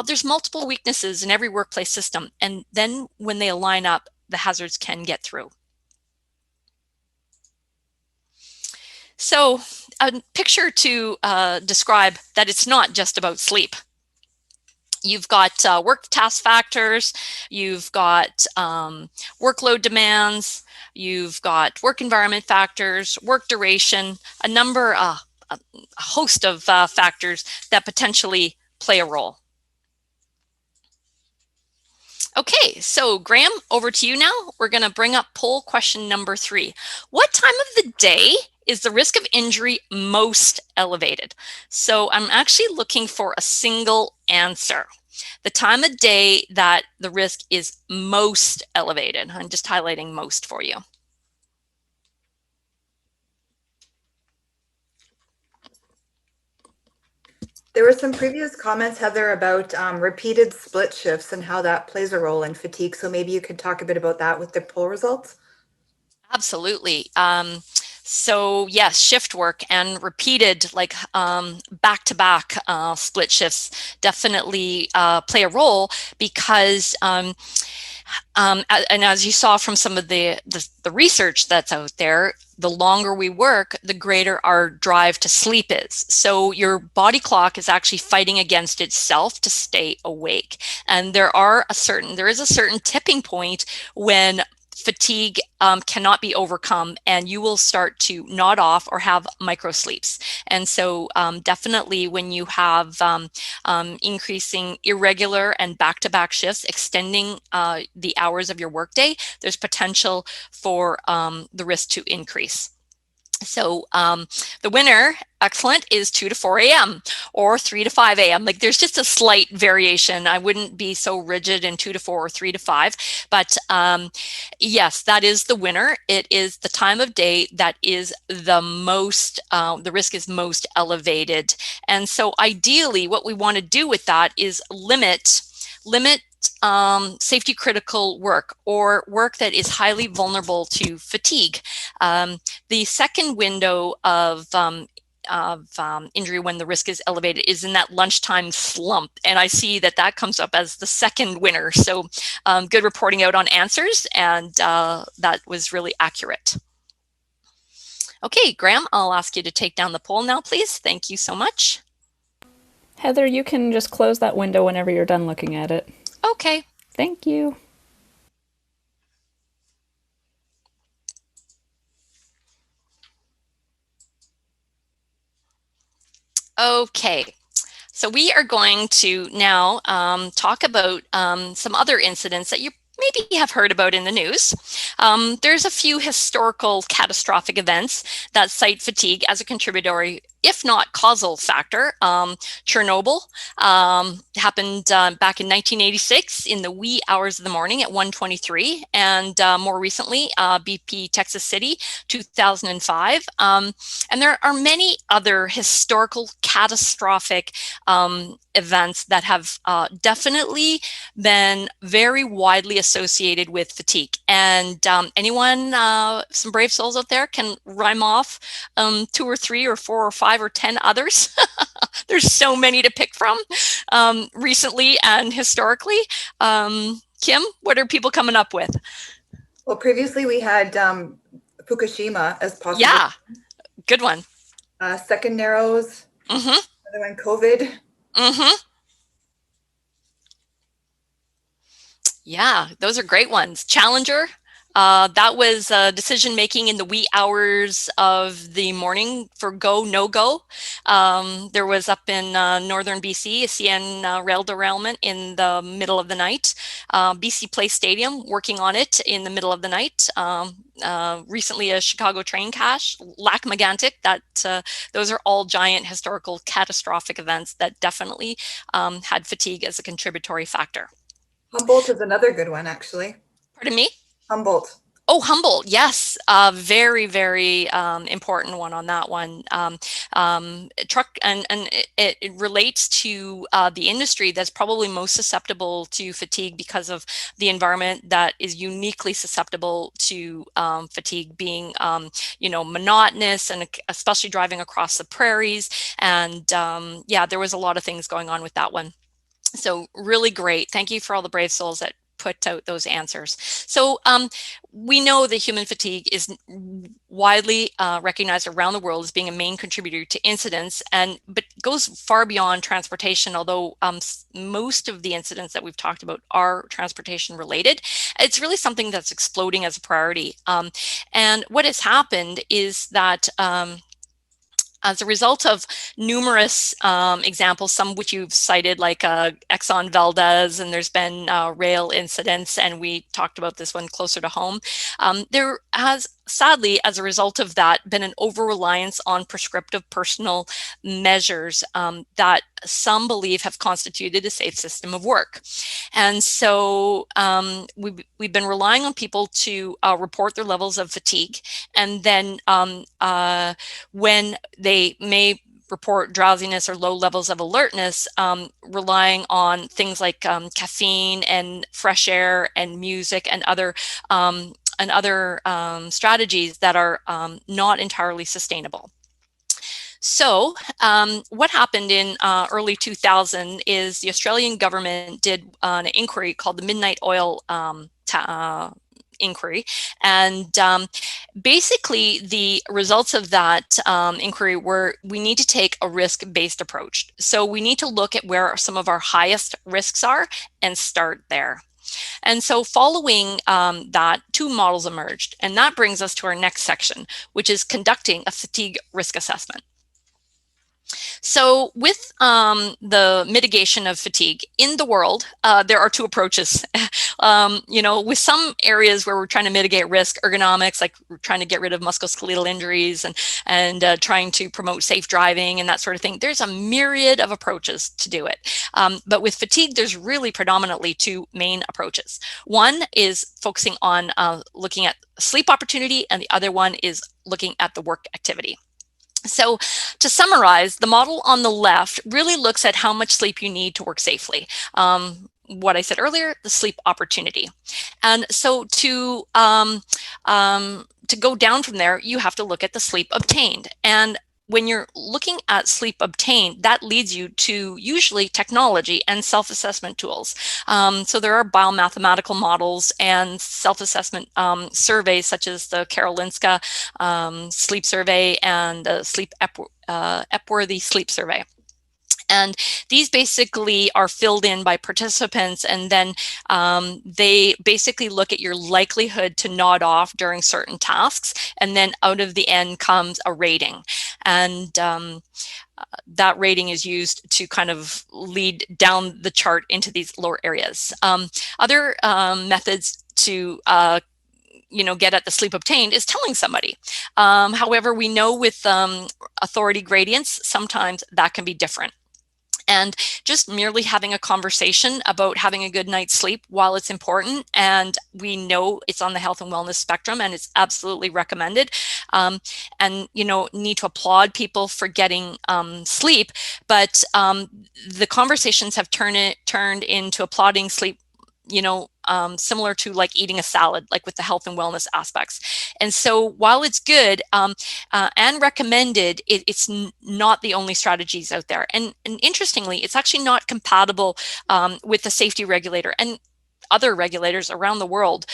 there's multiple weaknesses in every workplace system. And then when they align up, the hazards can get through. So a picture to describe that it's not just about sleep. You've got work task factors, you've got workload demands, you've got work environment factors, work duration, a host of factors that potentially play a role. Okay, so Graham, over to you now. We're going to bring up poll question number 3. What time of the day is the risk of injury most elevated? So I'm actually looking for a single answer. The time of day that the risk is most elevated. I'm just highlighting most for you. There were some previous comments, Heather, about repeated split shifts and how that plays a role in fatigue. So maybe you could talk a bit about that with the poll results. Absolutely. So yes, shift work and repeated like back-to-back split shifts definitely play a role because and as you saw from some of the research that's out there, the longer we work, the greater our drive to sleep is. So your body clock is actually fighting against itself to stay awake. And there is a certain tipping point when fatigue cannot be overcome, and you will start to nod off or have micro sleeps. And so definitely when you have increasing irregular and back-to-back shifts, extending the hours of your workday, there's potential for the risk to increase. So the winner, excellent, is 2 to 4 a.m. or 3 to 5 a.m. Like there's just a slight variation. I wouldn't be so rigid in 2 to 4 or 3 to 5. But yes, that is the winner. It is the time of day that is the most, the risk is most elevated. And so ideally what we want to do with that is limit safety critical work or work that is highly vulnerable to fatigue. The second window of injury when the risk is elevated is in that lunchtime slump. And I see that comes up as the second winner. So good reporting out on answers, and that was really accurate. Okay, Graham, I'll ask you to take down the poll now, please. Thank you so much. Heather, you can just close that window whenever you're done looking at it. Okay. Thank you. Okay, so we are going to now talk about some other incidents that you maybe have heard about in the news. There's a few historical catastrophic events that cite fatigue as a contributory, if not causal factor. Chernobyl happened back in 1986 in the wee hours of the morning at 1:23, and more recently, BP Texas City, 2005. And there are many other historical catastrophic events that have definitely been very widely associated with fatigue. And anyone, some brave souls out there, can rhyme off 2 or 3 or 4 or 5 or 10 others. There's so many to pick from recently and historically. Kim, what are people coming up with? Well, previously we had Fukushima as possible. Yeah, good one. Second Narrows. Mm-hmm. Another one, COVID. Mm-hmm. Yeah, those are great ones. Challenger. That was decision making in the wee hours of the morning for go, no go. There was up in northern BC, a CN rail derailment in the middle of the night. BC Place Stadium working on it in the middle of the night. Recently a Chicago train crash, Lac-Mégantic. Those are all giant historical catastrophic events that definitely had fatigue as a contributory factor. Humboldt is another good one, actually. Pardon me? Humboldt. Oh, Humboldt, yes, very, very important one on that one. Truck and it relates to the industry that's probably most susceptible to fatigue because of the environment that is uniquely susceptible to fatigue, being monotonous, and especially driving across the prairies. And yeah, there was a lot of things going on with that one. So really great. Thank you for all the brave souls that put out those answers. So we know that human fatigue is widely recognized around the world as being a main contributor to incidents, but goes far beyond transportation, although most of the incidents that we've talked about are transportation related. It's really something that's exploding as a priority. And what has happened is that as a result of numerous examples, some which you've cited, like Exxon Valdez, and there's been rail incidents, and we talked about this one closer to home. There has, sadly, as a result of that, been an over-reliance on prescriptive personal measures that some believe have constituted a safe system of work. And so we've been relying on people to report their levels of fatigue, and then when they may report drowsiness or low levels of alertness, relying on things like caffeine and fresh air and music and other other strategies that are not entirely sustainable. So what happened in early 2000 is the Australian government did an inquiry called the Midnight Oil inquiry. And basically the results of that inquiry were we need to take a risk-based approach. So we need to look at where some of our highest risks are and start there. And so following that, two models emerged. And that brings us to our next section, which is conducting a fatigue risk assessment. So with the mitigation of fatigue in the world, there are two approaches. With some areas where we're trying to mitigate risk, ergonomics, like we're trying to get rid of musculoskeletal injuries and trying to promote safe driving and that sort of thing. There's a myriad of approaches to do it. But with fatigue, there's really predominantly two main approaches. One is focusing on looking at sleep opportunity, and the other one is looking at the work activity. So to summarize, the model on the left really looks at how much sleep you need to work safely. What I said earlier, the sleep opportunity. And so to go down from there, you have to look at the sleep obtained. And when you're looking at sleep obtained, that leads you to usually technology and self-assessment tools. So there are biomathematical models and self-assessment surveys such as the Karolinska sleep survey and the Epworthy sleep survey. And these basically are filled in by participants, and then they basically look at your likelihood to nod off during certain tasks, and then out of the end comes a rating. And that rating is used to kind of lead down the chart into these lower areas. Other methods to get at the sleep obtained is telling somebody. However, we know with authority gradients, sometimes that can be different. And just merely having a conversation about having a good night's sleep, while it's important, and we know it's on the health and wellness spectrum and it's absolutely recommended, and need to applaud people for getting sleep, but the conversations have turned into applauding sleep, similar to like eating a salad, like with the health and wellness aspects. And so while it's good and recommended, it's not the only strategies out there. And interestingly, it's actually not compatible with the safety regulator and other regulators around the world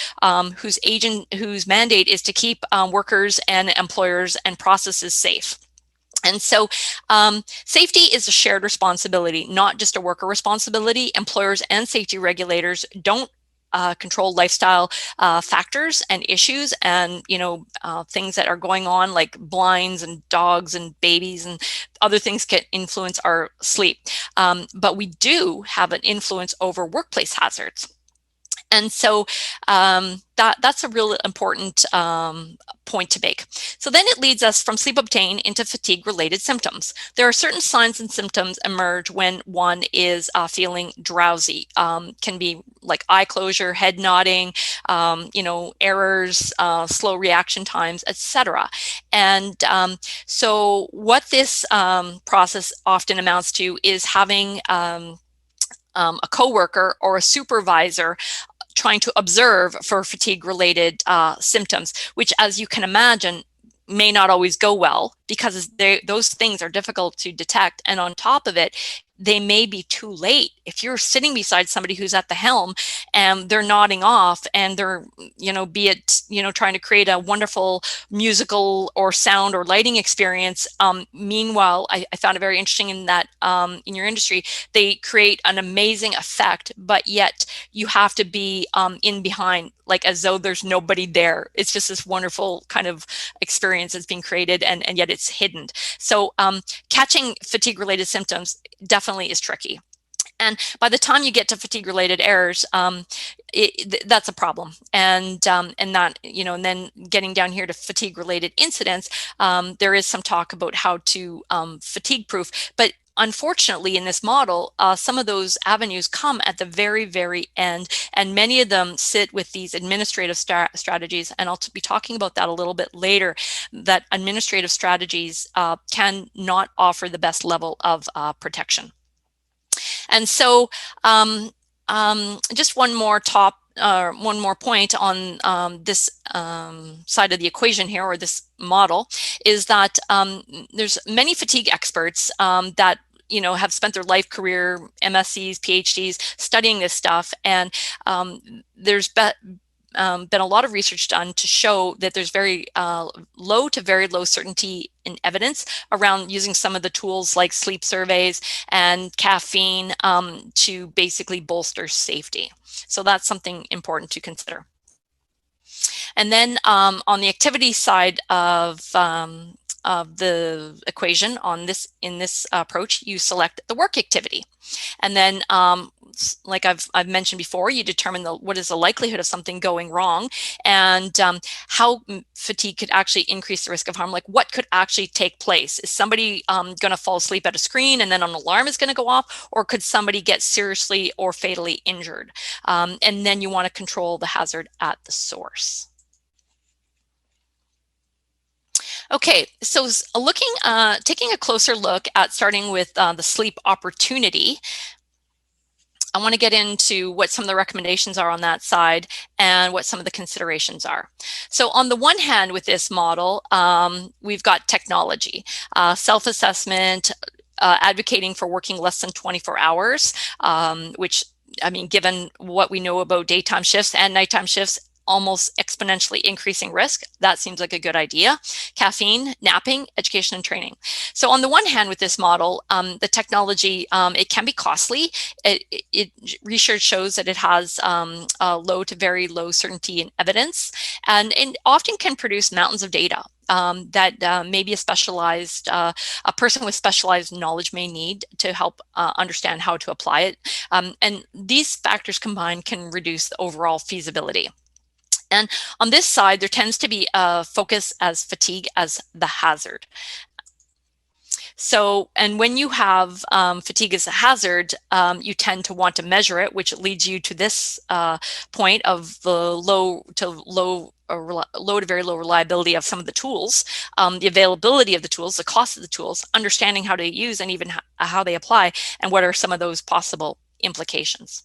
whose mandate is to keep workers and employers and processes safe. And so safety is a shared responsibility, not just a worker responsibility. Employers and safety regulators don't control lifestyle factors and issues and, things that are going on like blinds and dogs and babies and other things can influence our sleep. But we do have an influence over workplace hazards. And so that's a real important point to make. So then it leads us from sleep obtained into fatigue-related symptoms. There are certain signs and symptoms emerge when one is feeling drowsy. Can be like eye closure, head nodding, errors, slow reaction times, etc. And so what this process often amounts to is having a coworker or a supervisor trying to observe for fatigue-related symptoms, which, as you can imagine, may not always go well because those things are difficult to detect. And on top of it, they may be too late. If you're sitting beside somebody who's at the helm and they're nodding off and they're, be it, trying to create a wonderful musical or sound or lighting experience. Meanwhile, I found it very interesting in that in your industry, they create an amazing effect, but yet you have to be in behind, like as though there's nobody there. It's just this wonderful kind of experience that's being created and yet it's hidden. So catching fatigue-related symptoms definitely is tricky. And by the time you get to fatigue-related errors, that's a problem. And that, and then getting down here to fatigue-related incidents, there is some talk about how to fatigue-proof. But unfortunately, in this model, some of those avenues come at the very, very end, and many of them sit with these administrative strategies. And I'll be talking about that a little bit later, that administrative strategies can not offer the best level of protection. And so just one more one more point on this side of the equation here, or this model, is that there's many fatigue experts that have spent their life career, MSCs, PhDs, studying this stuff, and there's been a lot of research done to show that there's very low to very low certainty in evidence around using some of the tools like sleep surveys and caffeine to basically bolster safety. So that's something important to consider. And then on the activity side of the equation in this approach, you select the work activity. And then like I've mentioned before, you determine what is the likelihood of something going wrong, and how fatigue could actually increase the risk of harm. Like, what could actually take place? Is somebody going to fall asleep at a screen and then an alarm is going to go off, or could somebody get seriously or fatally injured? And then you want to control the hazard at the source. Okay, so taking a closer look at starting with the sleep opportunity, I want to get into what some of the recommendations are on that side and what some of the considerations are. So on the one hand, with this model, we've got technology, self-assessment, advocating for working less than 24 hours, which, I mean, given what we know about daytime shifts and nighttime shifts, almost exponentially increasing risk. That seems like a good idea. Caffeine, napping, education, and training. So on the one hand, with this model, the technology, it can be costly. Research shows that it has a low to very low certainty in evidence, and often can produce mountains of data that maybe a person with specialized knowledge may need to help understand how to apply it. And these factors combined can reduce the overall feasibility. And on this side, there tends to be a focus as fatigue as the hazard. So, and when you have fatigue as a hazard, you tend to want to measure it, which leads you to this point of the low to very low reliability of some of the tools, the availability of the tools, the cost of the tools, understanding how to use and even how they apply, and what are some of those possible implications.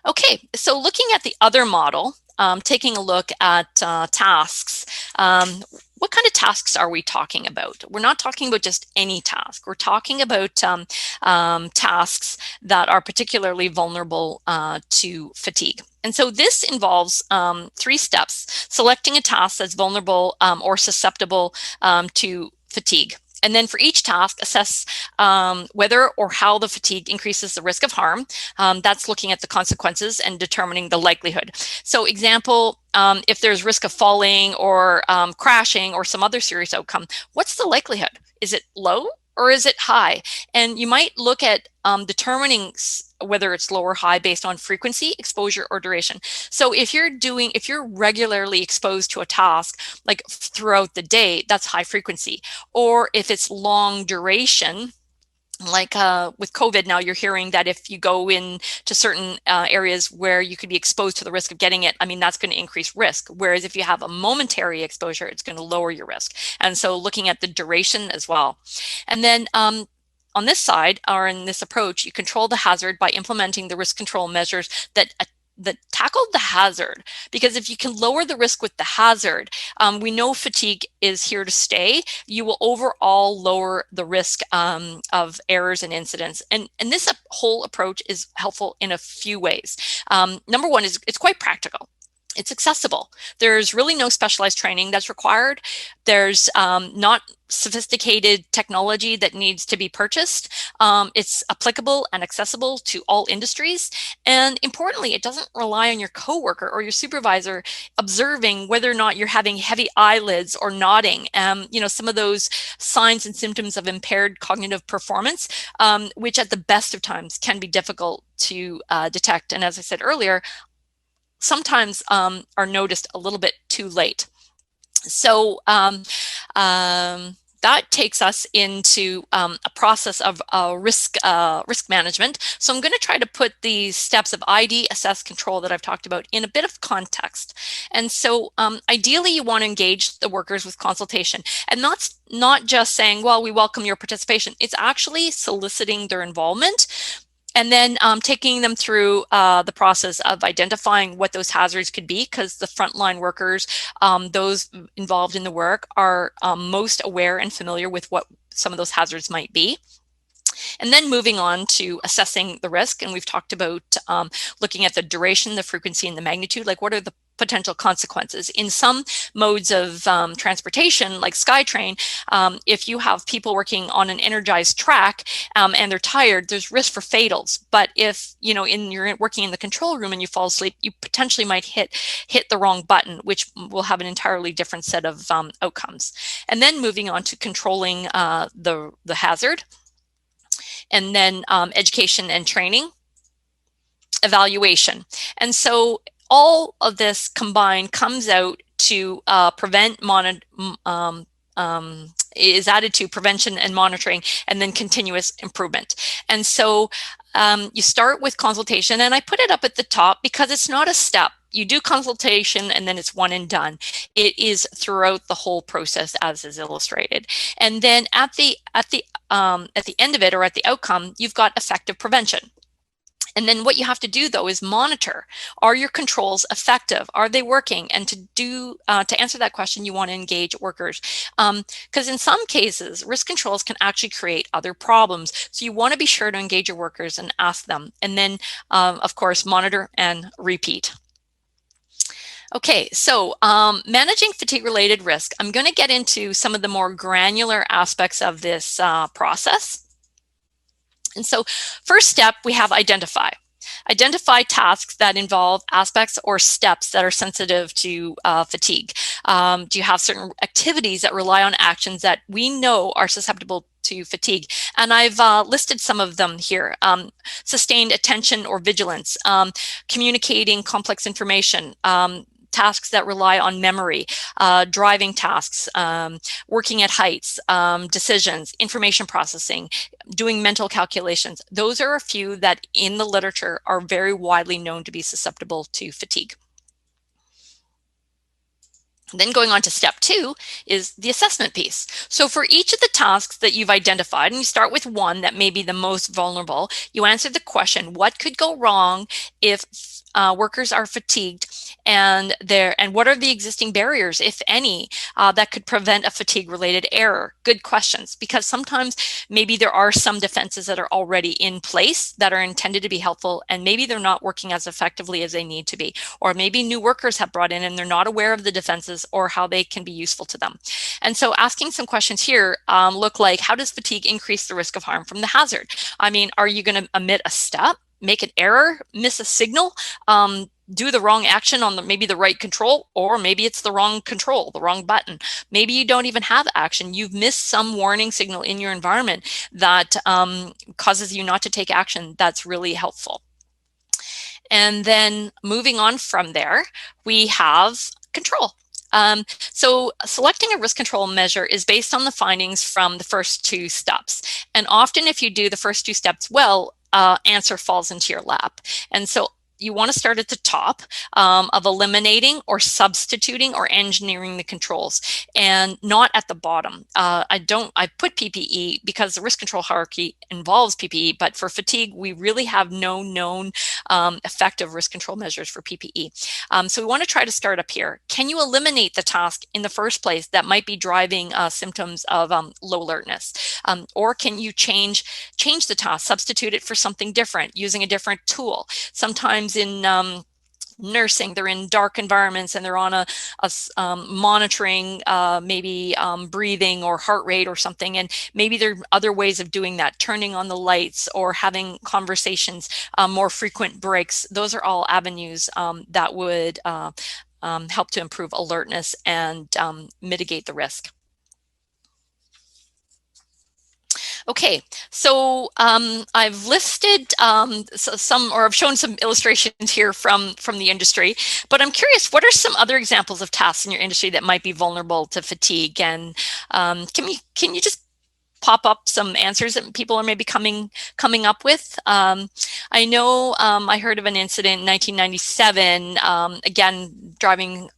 Okay, so looking at the other model, taking a look at tasks, what kind of tasks are we talking about? We're not talking about just any task. We're talking about tasks that are particularly vulnerable to fatigue. And so this involves 3 steps: selecting a task that's vulnerable or susceptible to fatigue. And then for each task, assess whether or how the fatigue increases the risk of harm. That's looking at the consequences and determining the likelihood. So example, if there's risk of falling or crashing or some other serious outcome, what's the likelihood? Is it low or is it high? And you might look at determining whether it's low or high based on frequency, exposure, or duration. So if you're regularly exposed to a task, like throughout the day, that's high frequency. Or if it's long duration, like with COVID now, you're hearing that if you go into certain areas where you could be exposed to the risk of getting it, I mean, that's going to increase risk. Whereas if you have a momentary exposure, it's going to lower your risk. And so looking at the duration as well. And then on this side, or in this approach, you control the hazard by implementing the risk control measures that tackle the hazard. Because if you can lower the risk with the hazard, we know fatigue is here to stay. You will overall lower the risk of errors and incidents. And this whole approach is helpful in a few ways. Number one is it's quite practical. It's accessible. There's really no specialized training that's required. There's not sophisticated technology that needs to be purchased. It's applicable and accessible to all industries. And importantly, it doesn't rely on your coworker or your supervisor observing whether or not you're having heavy eyelids or nodding. Some of those signs and symptoms of impaired cognitive performance, which at the best of times can be difficult to detect. And as I said earlier, sometimes are noticed a little bit too late. So that takes us into a process of risk management. So I'm going to try to put these steps of ID, assess, control that I've talked about in a bit of context. And so ideally, you want to engage the workers with consultation, and that's not just saying, well, we welcome your participation. It's actually soliciting their involvement. And then taking them through the process of identifying what those hazards could be, because the frontline workers, those involved in the work, are most aware and familiar with what some of those hazards might be. And then moving on to assessing the risk. And we've talked about looking at the duration, the frequency, and the magnitude. Like, what are the potential consequences? In some modes of transportation, like SkyTrain, if you have people working on an energized track and they're tired, there's risk for fatals. But if you're working in the control room and you fall asleep, you potentially might hit the wrong button, which will have an entirely different set of outcomes. And then moving on to controlling the hazard. And then education and training, evaluation. And so all of this combined comes out to is added to prevention and monitoring, and then continuous improvement. And so you start with consultation, and I put it up at the top because it's not a step. You do consultation and then it's one and done. It is throughout the whole process, as is illustrated. And then at the end of it, or at the outcome, you've got effective prevention. And then what you have to do, though, is monitor. Are your controls effective? Are they working? And to answer that question, you want to engage workers. Because in some cases, risk controls can actually create other problems. So you want to be sure to engage your workers and ask them. And then, of course, monitor and repeat. Okay, so managing fatigue-related risk. I'm going to get into some of the more granular aspects of this process. And so first step, we have identify. Identify tasks that involve aspects or steps that are sensitive to fatigue. Do you have certain activities that rely on actions that we know are susceptible to fatigue? And I've listed some of them here. Sustained attention or vigilance, communicating complex information, tasks that rely on memory, driving tasks, working at heights, decisions, information processing, doing mental calculations. Those are a few that in the literature are very widely known to be susceptible to fatigue. Then going on to step 2 is the assessment piece. So for each of the tasks that you've identified, and you start with one that may be the most vulnerable, you answer the question, what could go wrong if workers are fatigued, and what are the existing barriers, if any, that could prevent a fatigue-related error? Good questions, because sometimes maybe there are some defenses that are already in place that are intended to be helpful, and maybe they're not working as effectively as they need to be. Or maybe new workers have brought in and they're not aware of the defenses or how they can be useful to them. And so asking some questions here look like, how does fatigue increase the risk of harm from the hazard? I mean, are you going to omit a step, make an error, miss a signal, do the wrong action on maybe the right control, or maybe it's the wrong control, the wrong button. Maybe you don't even have action. You've missed some warning signal in your environment that causes you not to take action. That's really helpful. And then moving on from there, we have control. So selecting a risk control measure is based on the findings from the first 2 steps. And often if you do the first 2 steps well, answer falls into your lap. And so you want to start at the top of eliminating or substituting or engineering the controls, and not at the bottom. I put PPE because the risk control hierarchy involves PPE, but for fatigue, we really have no known effective risk control measures for PPE. So we want to try to start up here. Can you eliminate the task in the first place that might be driving symptoms of low alertness? Or can you change the task, substitute it for something different using a different tool? Sometimes in nursing, they're in dark environments and they're on a monitoring maybe breathing or heart rate or something, and maybe there are other ways of doing that, turning on the lights or having conversations, more frequent breaks. Those are all avenues that would help to improve alertness and mitigate the risk. Okay, so I've listed I've shown some illustrations here from the industry, but I'm curious, what are some other examples of tasks in your industry that might be vulnerable to fatigue? And can you just pop up some answers that people are maybe coming up with? I know I heard of an incident in 1997, again, driving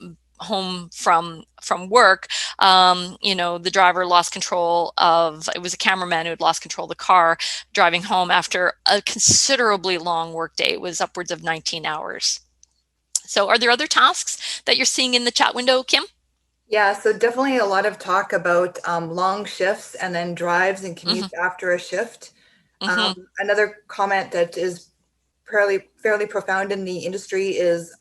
home from work, the driver lost control of, it was a cameraman who had lost control of the car driving home after a considerably long work day. It was upwards of 19 hours. So are there other tasks that you're seeing in the chat window, Kim? Yeah, so definitely a lot of talk about long shifts and then drives and commutes after a shift. Another comment that is fairly profound in the industry is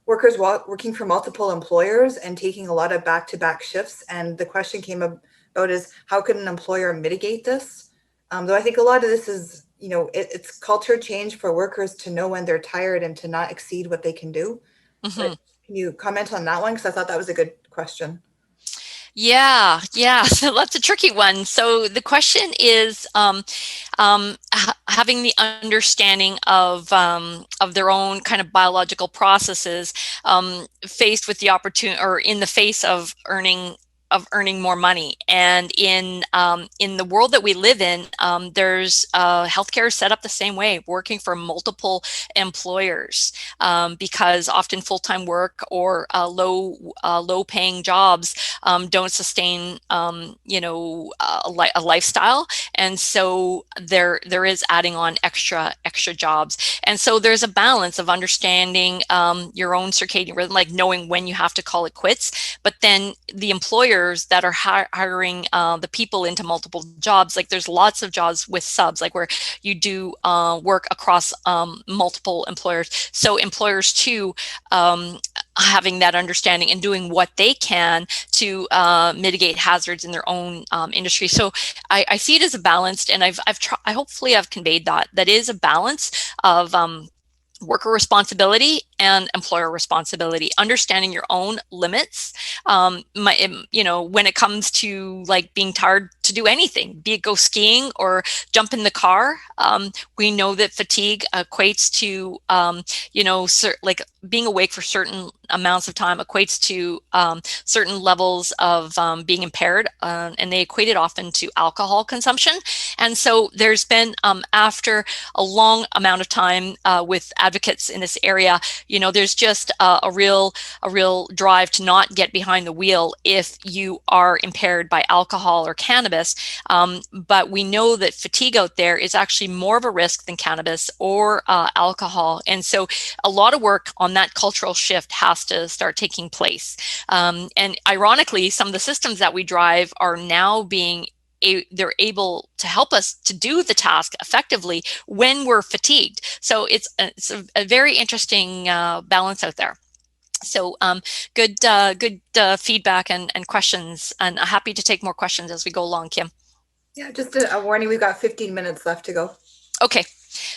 workers working for multiple employers and taking a lot of back-to-back shifts. And the question came about is how could an employer mitigate this? Though I think a lot of this is, it's culture change for workers to know when they're tired and to not exceed what they can do. But can you comment on that one? Because I thought that was a good question. Yeah. So that's a tricky one. So the question is having the understanding of their own kind of biological processes faced with the opportunity, or in the face of earning more money. And in the world that we live in, there's healthcare is set up the same way, working for multiple employers, because often full-time work or low paying jobs don't sustain a lifestyle, and so there is adding on extra jobs. And so there's a balance of understanding your own circadian rhythm, like knowing when you have to call it quits, but then the employers that are hiring the people into multiple jobs, like there's lots of jobs with subs, like where you do work across multiple employers. So employers too, having that understanding and doing what they can to mitigate hazards in their own industry. So I see it as a balanced, and hopefully I've conveyed that is a balance of worker responsibility and employer responsibility, understanding your own limits. When it comes to like being tired to do anything, be it go skiing or jump in the car, we know that fatigue equates to, like being awake for certain amounts of time equates to certain levels of being impaired, and they equate it often to alcohol consumption. And so there's been, after a long amount of time with advocates in this area, there's just a real drive to not get behind the wheel if you are impaired by alcohol or cannabis. But we know that fatigue out there is actually more of a risk than cannabis or alcohol. And so a lot of work on that cultural shift has to start taking place. And ironically, some of the systems that we drive are now they're able to help us to do the task effectively when we're fatigued. So it's a very interesting balance out there. So good feedback and questions, and happy to take more questions as we go along, Kim. Yeah, just a warning, we've got 15 minutes left to go. Okay.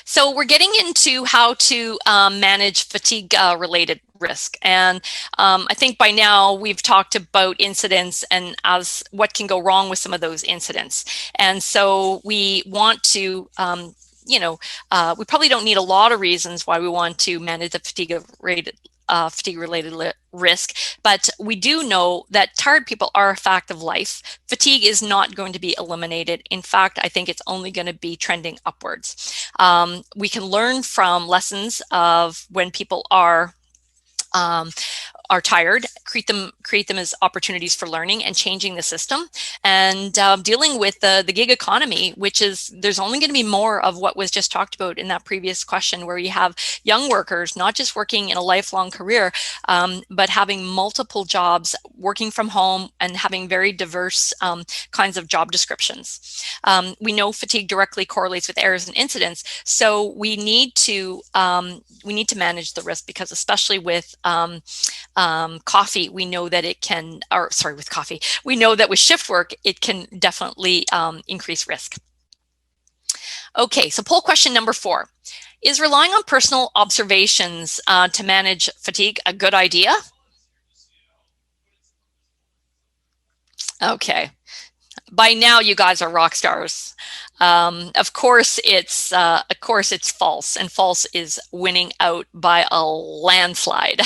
So we're getting into how to manage fatigue related risk. And I think by now we've talked about incidents and as what can go wrong with some of those incidents. And so we want to, we probably don't need a lot of reasons why we want to manage the fatigue-related risk, but we do know that tired people are a fact of life. Fatigue is not going to be eliminated. In fact, I think it's only going to be trending upwards. We can learn from lessons of when people are tired, create them as opportunities for learning and changing the system, and dealing with the gig economy, which is, there's only going to be more of what was just talked about in that previous question, where you have young workers not just working in a lifelong career, but having multiple jobs, working from home, and having very diverse kinds of job descriptions. We know fatigue directly correlates with errors and incidents, so we need to manage the risk, because especially with coffee, we know that we know that with shift work, it can definitely increase risk. Okay, so poll question number 4. Is relying on personal observations to manage fatigue a good idea? Okay. By now, you guys are rock stars. Of course, it's false, and false is winning out by a landslide.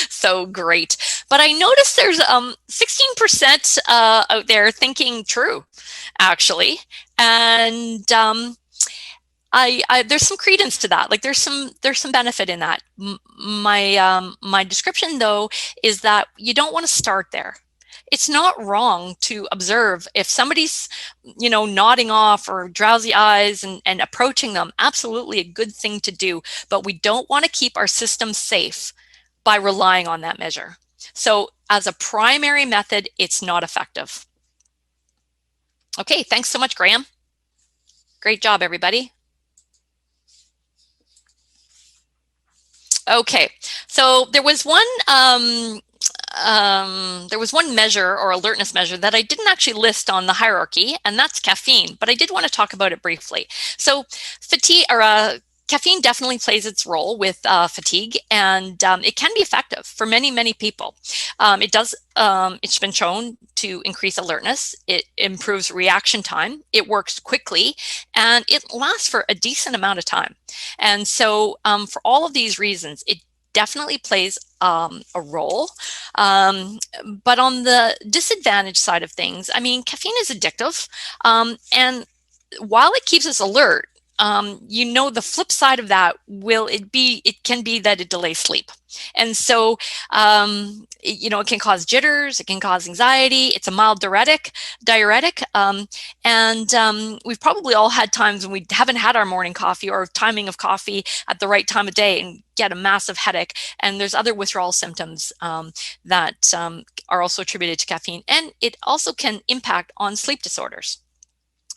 So great. But I noticed there's 16% out there thinking true, actually. And there's some credence to that. Like there's some benefit in that. My description though is that you don't want to start there. It's not wrong to observe if somebody's, nodding off or drowsy eyes and approaching them. Absolutely a good thing to do, but we don't want to keep our system safe by relying on that measure. So as a primary method, it's not effective. Okay, thanks so much, Graham. Great job, everybody. Okay, so there was one measure or alertness measure that I didn't actually list on the hierarchy, and that's caffeine, but I did want to talk about it briefly. So fatigue or caffeine definitely plays its role with fatigue, and it can be effective for many, many people. It's been shown to increase alertness. It improves reaction time. It works quickly, and it lasts for a decent amount of time. And so for all of these reasons, it definitely plays a role. But on the disadvantage side of things, I mean, caffeine is addictive. And while it keeps us alert, the flip side of that it can be that it delays sleep. And so, it can cause jitters, it can cause anxiety. It's a mild diuretic. We've probably all had times when we haven't had our morning coffee or timing of coffee at the right time of day and get a massive headache. And there's other withdrawal symptoms that are also attributed to caffeine. And it also can impact on sleep disorders.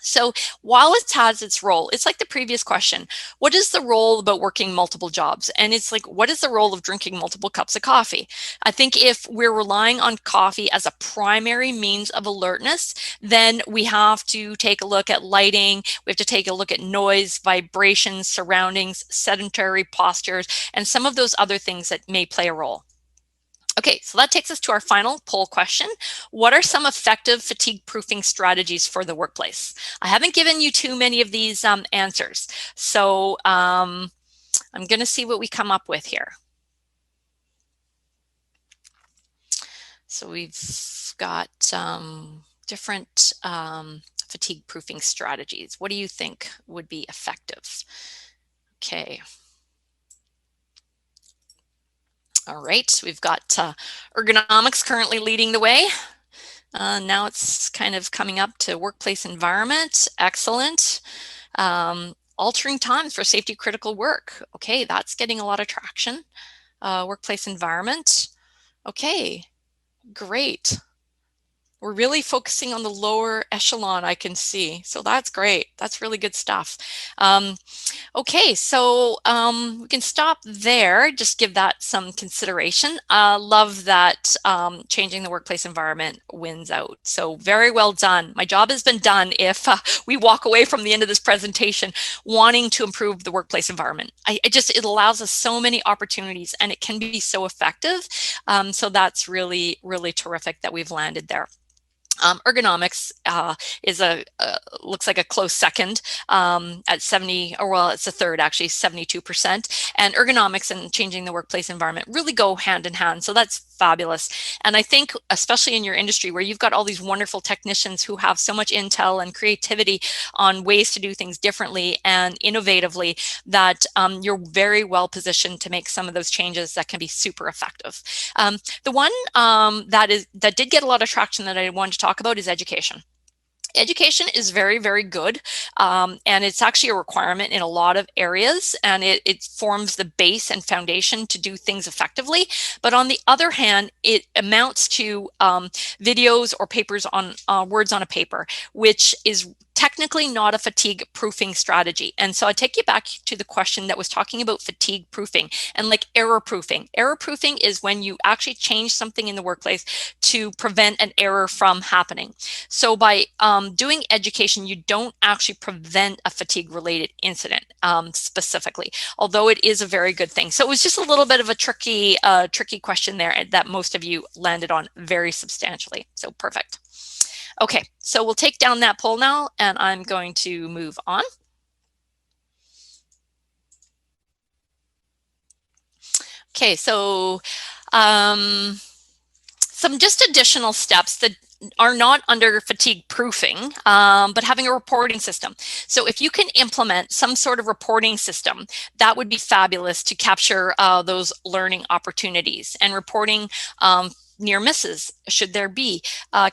So while it has its role, it's like the previous question, what is the role about working multiple jobs? And it's like, what is the role of drinking multiple cups of coffee? I think if we're relying on coffee as a primary means of alertness, then we have to take a look at lighting. We have to take a look at noise, vibrations, surroundings, sedentary postures, and some of those other things that may play a role. Okay, so that takes us to our final poll question. What are some effective fatigue proofing strategies for the workplace? I haven't given you too many of these answers. So I'm going to see what we come up with here. So we've got different fatigue proofing strategies. What do you think would be effective? Okay. All right, we've got ergonomics currently leading the way. Now it's kind of coming up to workplace environment. Excellent. Altering times for safety critical work. Okay, that's getting a lot of traction. Workplace environment. Okay, great. We're really focusing on the lower echelon, I can see. So that's great. That's really good stuff. Okay, so we can stop there. Just give that some consideration. Love that changing the workplace environment wins out. So very well done. My job has been done if we walk away from the end of this presentation wanting to improve the workplace environment. It allows us so many opportunities and it can be so effective. So that's really, really terrific that we've landed there. Ergonomics looks like a close second at 70, or well, it's a third actually, 72%. And ergonomics and changing the workplace environment really go hand in hand. So that's fabulous. And I think, especially in your industry where you've got all these wonderful technicians who have so much intel and creativity on ways to do things differently and innovatively, that you're very well positioned to make some of those changes that can be super effective. The one that did get a lot of traction that I wanted to talk about is education. Education is very, very good, and it's actually a requirement in a lot of areas, and it forms the base and foundation to do things effectively. But on the other hand, it amounts to videos or papers on words on a paper, which is technically not a fatigue proofing strategy. And so I take you back to the question that was talking about fatigue proofing and like error proofing. Error proofing is when you actually change something in the workplace to prevent an error from happening. So by doing education, you don't actually prevent a fatigue related incident specifically, although it is a very good thing. So it was just a little bit of a tricky question there that most of you landed on very substantially. So perfect. Okay, so we'll take down that poll now, and I'm going to move on. Okay, so some just additional steps. are not under fatigue proofing, but having a reporting system. So if you can implement some sort of reporting system, that would be fabulous to capture those learning opportunities and reporting near misses, should there be.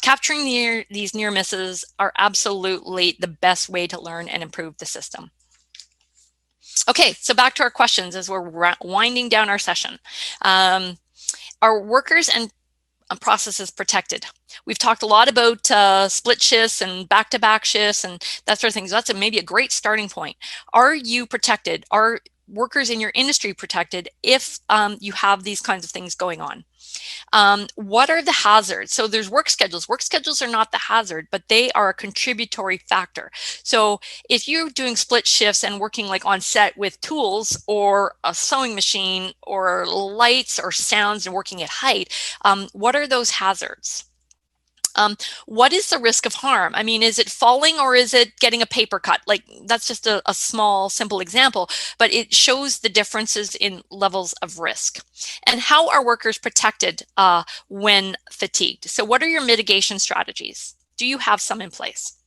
Capturing these near misses are absolutely the best way to learn and improve the system. Okay, so back to our questions as we're winding down our session. Are workers and processes protected? We've talked a lot about split shifts and back-to-back shifts and that sort of thing. So that's maybe a great starting point. Are you protected? Are workers in your industry protected if you have these kinds of things going on? What are the hazards? So there's work schedules. Work schedules are not the hazard, but they are a contributory factor. So if you're doing split shifts and working like on set with tools or a sewing machine or lights or sounds and working at height, what are those hazards? What is the risk of harm? I mean, is it falling or is it getting a paper cut? Like, that's just a small, simple example, but it shows the differences in levels of risk. And how are workers protected when fatigued? So what are your mitigation strategies? Do you have some in place?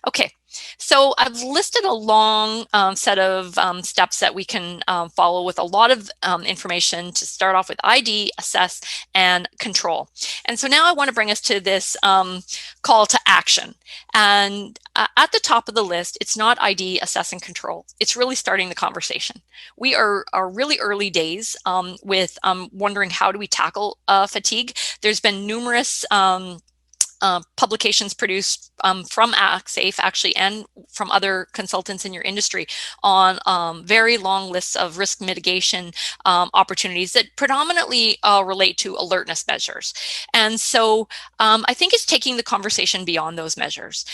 Okay, so I've listed a long set of steps that we can follow with a lot of information to start off with: ID, assess, and control. And so now I want to bring us to this call to action. And at the top of the list, it's not ID, assess, and control. It's really starting the conversation. We are really early days with wondering, how do we tackle fatigue? There's been numerous publications produced from Actsafe, actually, and from other consultants in your industry on very long lists of risk mitigation opportunities that predominantly relate to alertness measures. And so I think it's taking the conversation beyond those measures.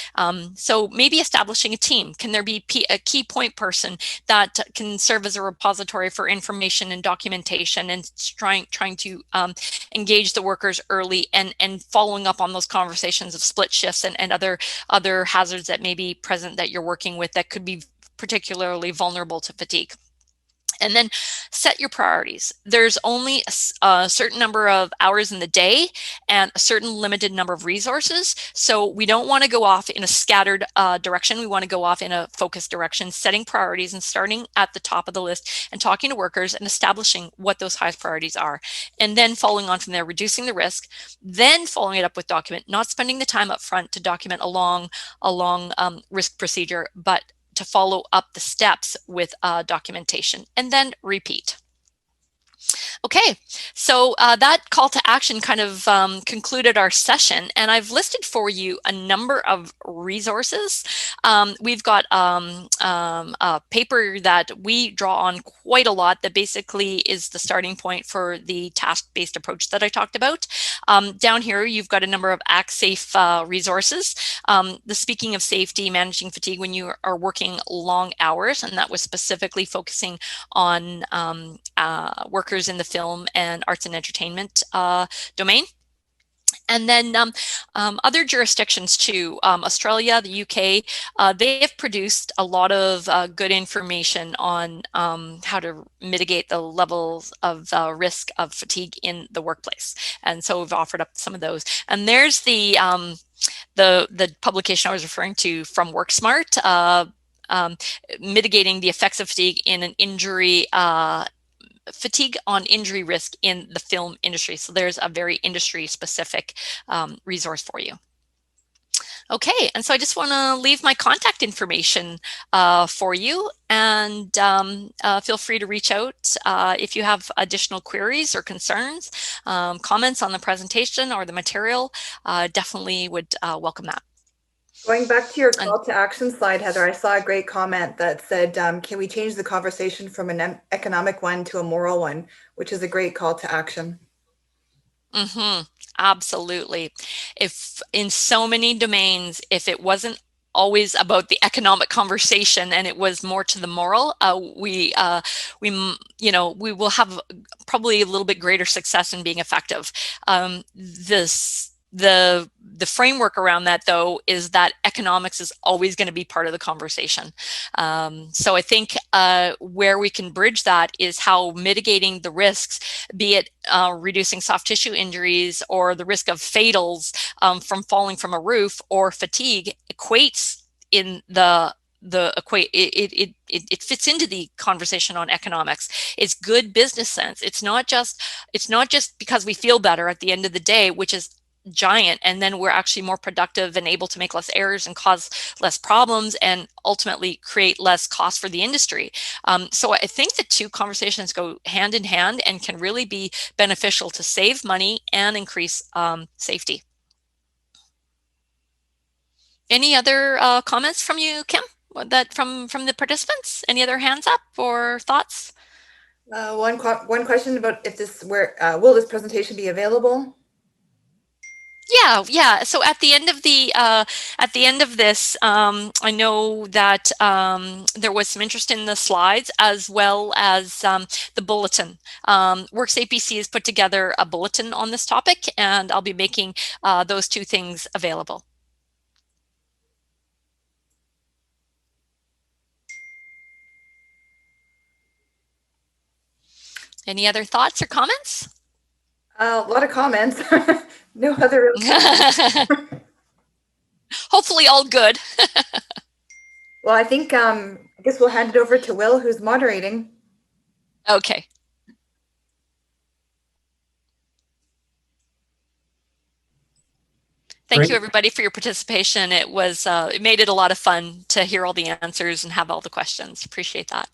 So maybe establishing a team. Can there be a key point person that can serve as a repository for information and documentation, and trying to engage the workers early and following up on those conversations of split shifts and other hazards that may be present that you're working with that could be particularly vulnerable to fatigue. And then set your priorities. There's only a certain number of hours in the day and a certain limited number of resources. So we don't want to go off in a scattered direction. We want to go off in a focused direction, setting priorities and starting at the top of the list and talking to workers and establishing what those highest priorities are. And then following on from there, reducing the risk, then following it up with document, not spending the time up front to document a long risk procedure, but to follow up the steps with documentation, and then repeat. Okay, so that call to action kind of concluded our session, and I've listed for you a number of resources. We've got a paper that we draw on quite a lot that basically is the starting point for the task-based approach that I talked about. Down here, you've got a number of Actsafe resources. The Speaking of Safety, Managing Fatigue When You Are Working Long Hours, and that was specifically focusing on workers in the film and arts and entertainment domain. And then other jurisdictions too, Australia, the UK, they have produced a lot of good information on how to mitigate the levels of risk of fatigue in the workplace. And so we've offered up some of those. And there's the publication I was referring to from WorkSmart, mitigating the effects of fatigue in an injury fatigue on injury risk in the film industry. So there's a very industry specific resource for you. Okay, and so I just want to leave my contact information for you, and feel free to reach out if you have additional queries or concerns, comments on the presentation or the material. Definitely would welcome that. Going back to your call to action slide, Heather, I saw a great comment that said, can we change the conversation from an economic one to a moral one, which is a great call to action. Absolutely. If in so many domains, if it wasn't always about the economic conversation and it was more to the moral, we will have probably a little bit greater success in being effective. The the framework around that, though, is that economics is always going to be part of the conversation. So I think where we can bridge that is how mitigating the risks, be it reducing soft tissue injuries or the risk of fatals from falling from a roof or fatigue, equates in it fits into the conversation on economics. It's good business sense. It's not just because we feel better at the end of the day, which is giant, and then we're actually more productive and able to make less errors and cause less problems and ultimately create less cost for the industry. So I think the two conversations go hand in hand and can really be beneficial to save money and increase safety. Any other comments from you, Kim? That from the participants? Any other hands up or thoughts? One question about if will this presentation be available? Yeah. So at the end of this, I know that there was some interest in the slides as well as the bulletin. WorkSafe BC has put together a bulletin on this topic, and I'll be making those two things available. Any other thoughts or comments? A lot of comments. No other. Hopefully all good. Well, I think I guess we'll hand it over to Will, who's moderating. Okay. Thank you, everybody, for your participation. It made it a lot of fun to hear all the answers and have all the questions. Appreciate that.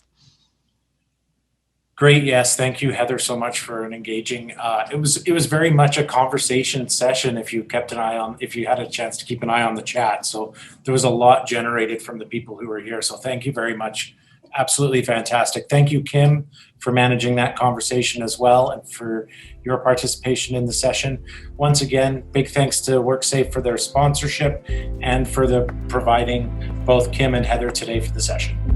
Great. Yes. Thank you, Heather, so much for an engaging. It was very much a conversation session if you had a chance to keep an eye on the chat. So there was a lot generated from the people who were here. So thank you very much. Absolutely fantastic. Thank you, Kim, for managing that conversation as well and for your participation in the session. Once again, big thanks to WorkSafe for their sponsorship and for providing both Kim and Heather today for the session.